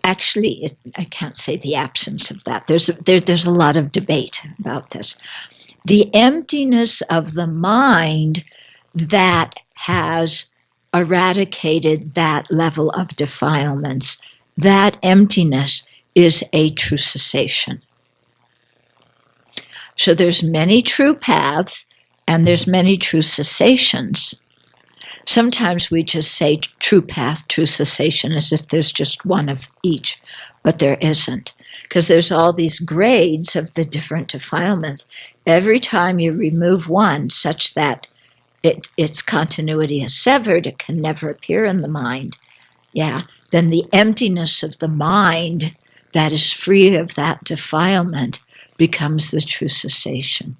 actually, I can't say the absence of that. There's a lot of debate about this. The emptiness of the mind that has eradicated that level of defilements, that emptiness is a true cessation. So there's many true paths and there's many true cessations. Sometimes we just say true path, true cessation as if there's just one of each, but there isn't, because there's all these grades of the different defilements. Every time you remove one such that its continuity is severed, it can never appear in the mind. Then the emptiness of the mind that is free of that defilement becomes the true cessation.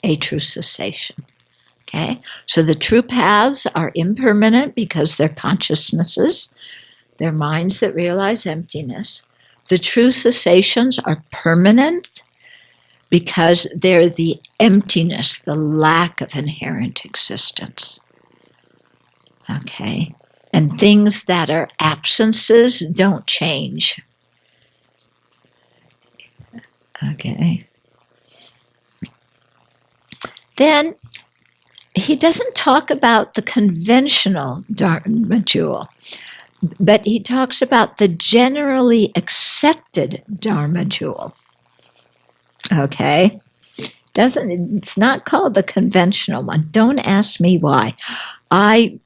A true cessation. Okay? So the true paths are impermanent because they're consciousnesses. They're minds that realize emptiness. The true cessations are permanent because they're the emptiness, the lack of inherent existence. Okay? And things that are absences don't change. Okay. Then he doesn't talk about the conventional Dharma Jewel, but he talks about the generally accepted Dharma Jewel. Okay? It's not called the conventional one. Don't ask me why. I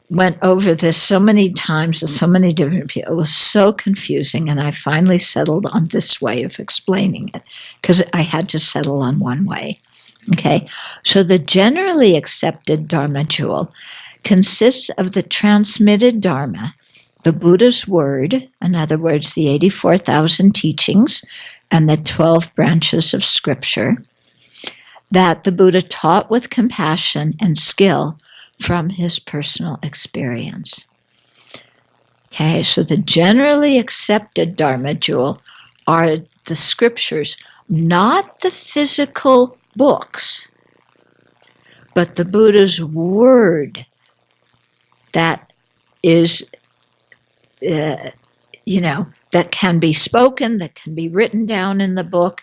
went over this so many times with so many different people. It was so confusing, and I finally settled on this way of explaining it because I had to settle on one way. Okay, so the generally accepted Dharma Jewel consists of the transmitted Dharma, the Buddha's word, in other words, the 84,000 teachings and the 12 branches of scripture that the Buddha taught with compassion and skill from his personal experience. Okay, so the generally accepted Dharma Jewel are the scriptures, not the physical books, but the Buddha's word that is, that can be spoken, that can be written down in the book.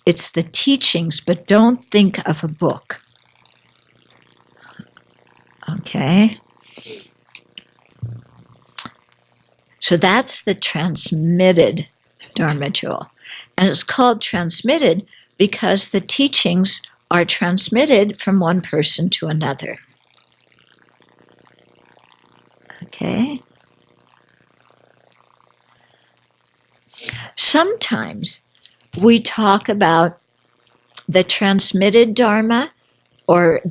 It's the teachings, but don't think of a book. Okay? So that's the transmitted Dharma Jewel. And it's called transmitted because the teachings are transmitted from one person to another. Okay? Sometimes we talk about the transmitted Dharma, or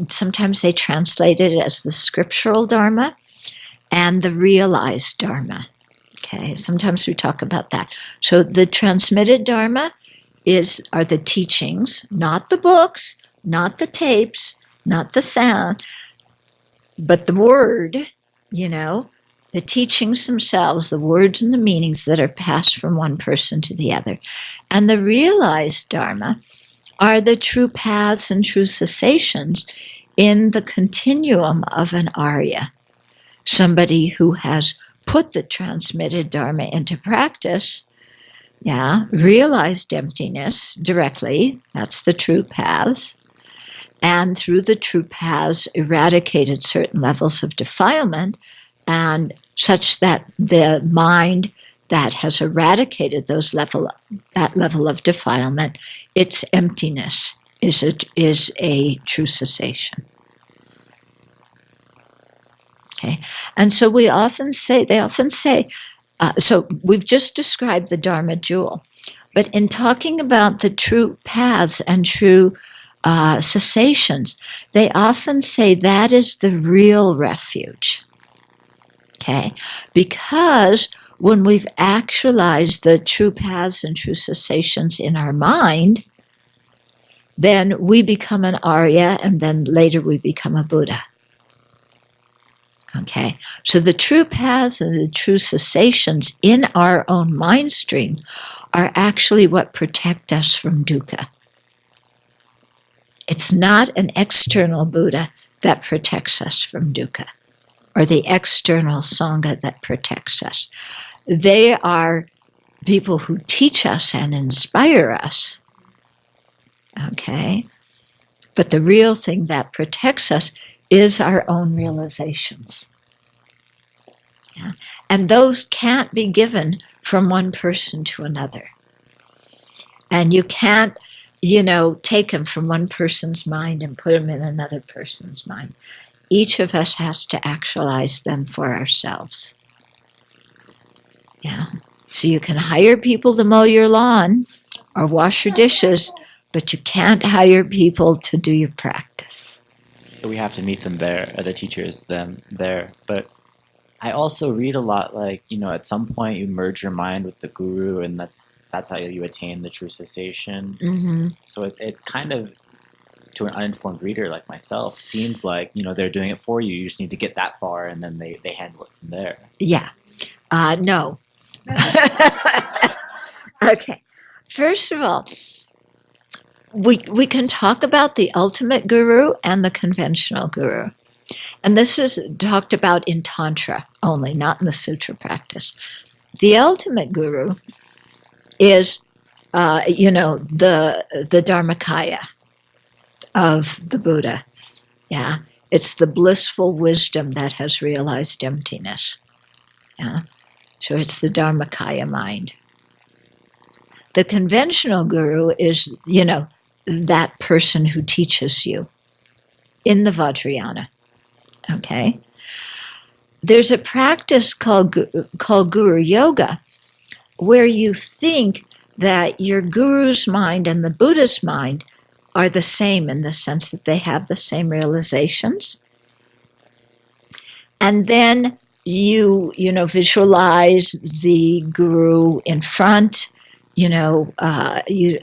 sometimes they translate it as the scriptural Dharma, and the realized Dharma. Okay, sometimes we talk about that. So the transmitted Dharma are the teachings, not the books, not the tapes, not the sound, but the word, the teachings themselves, the words and the meanings that are passed from one person to the other. And the realized Dharma are the true paths and true cessations in the continuum of an Arya. Somebody who has put the transmitted Dharma into practice, realized emptiness directly, that's the true paths, and through the true paths eradicated certain levels of defilement, and such that the mind that has eradicated that level of defilement, its emptiness is a true cessation. Okay, and so they often say, so we've just described the Dharma Jewel, but in talking about the true paths and true cessations, they often say that is the real refuge. Okay, because when we've actualized the true paths and true cessations in our mind, then we become an Arya, and then later we become a Buddha. Okay, so the true paths and the true cessations in our own mind stream are actually what protect us from dukkha. It's not an external Buddha that protects us from dukkha, or the external Sangha that protects us. They are people who teach us and inspire us. Okay? But the real thing that protects us is our own realizations. Yeah? And those can't be given from one person to another. And you can't, take them from one person's mind and put them in another person's mind. Each of us has to actualize them for ourselves. Yeah. So you can hire people to mow your lawn or wash your dishes, but you can't hire people to do your practice. We have to meet them there, the teachers, them there. But I also read a lot like, at some point you merge your mind with the guru, and that's how you attain the true cessation. Mm-hmm. So it kind of, to an uninformed reader like myself, seems like, they're doing it for you. You just need to get that far, and then they handle it from there. Yeah. No. Okay. First of all, we can talk about the ultimate guru and the conventional guru. And this is talked about in Tantra only, not in the Sutra practice. The ultimate guru is, the Dharmakaya of the Buddha. Yeah. It's the blissful wisdom that has realized emptiness. Yeah. So it's the Dharmakaya mind. The conventional guru is, that person who teaches you in the Vajrayana. Okay? There's a practice called Guru Yoga, where you think that your guru's mind and the Buddha's mind are the same in the sense that they have the same realizations. And then you visualize the guru in front, you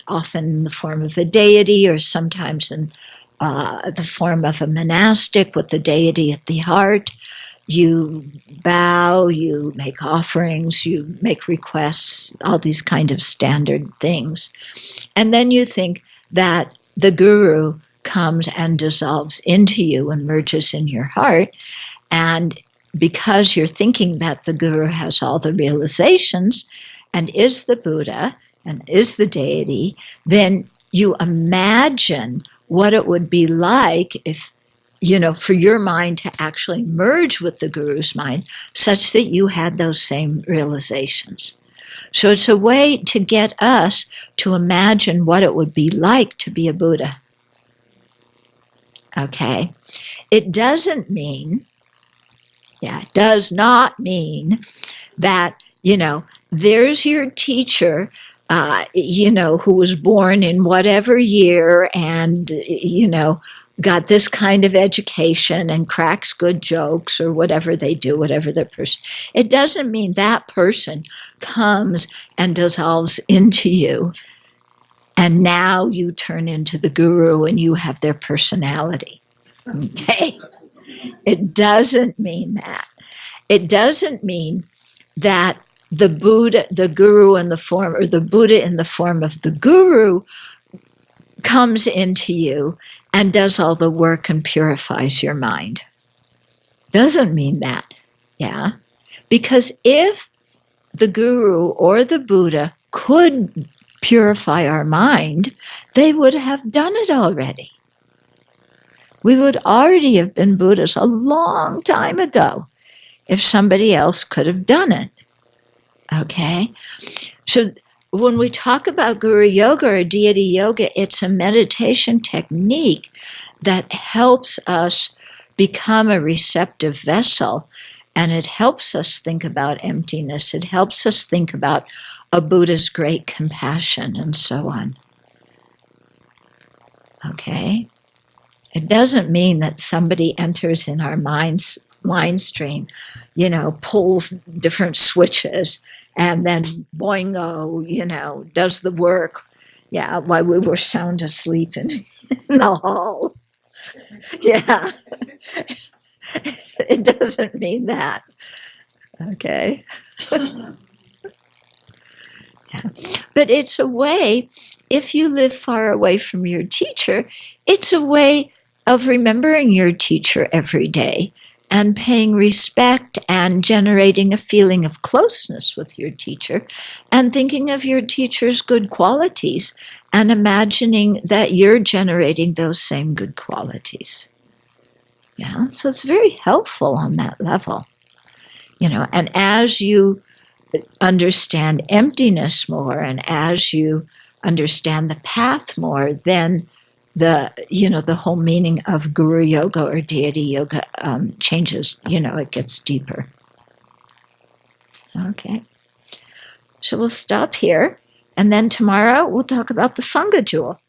often in the form of a deity, or sometimes in the form of a monastic with the deity at the heart. You bow, you make offerings, you make requests, all these kind of standard things. And then you think that the guru comes and dissolves into you and merges in your heart. And because you're thinking that the guru has all the realizations and is the Buddha and is the deity, then you imagine what it would be like if, for your mind to actually merge with the guru's mind such that you had those same realizations. So it's a way to get us to imagine what it would be like to be a Buddha. Okay? It does not mean that, there's your teacher, who was born in whatever year and, got this kind of education and cracks good jokes or whatever they do, whatever their person. It doesn't mean that person comes and dissolves into you and now you turn into the guru and you have their personality. Okay? It doesn't mean that. It doesn't mean that the Buddha, the guru in the form, or the Buddha in the form of the guru comes into you and does all the work and purifies your mind. Doesn't mean that. Yeah? Because if the guru or the Buddha could purify our mind, they would have done it already. We would already have been Buddhas a long time ago if somebody else could have done it. Okay? So when we talk about Guru Yoga or Deity Yoga, it's a meditation technique that helps us become a receptive vessel, and it helps us think about emptiness. It helps us think about a Buddha's great compassion and so on. Okay? It doesn't mean that somebody enters in our mind stream, pulls different switches and then boingo, does the work, while we were sound asleep in the hall. Yeah. It doesn't mean that. Okay. Yeah. But it's a way, if you live far away from your teacher, it's a way of remembering your teacher every day and paying respect and generating a feeling of closeness with your teacher and thinking of your teacher's good qualities and imagining that you're generating those same good qualities. Yeah, so it's very helpful on that level. And as you understand emptiness more and as you understand the path more, then the whole meaning of Guru Yoga or Deity Yoga changes. It gets deeper. Okay. So we'll stop here, and then tomorrow we'll talk about the Sangha Jewel.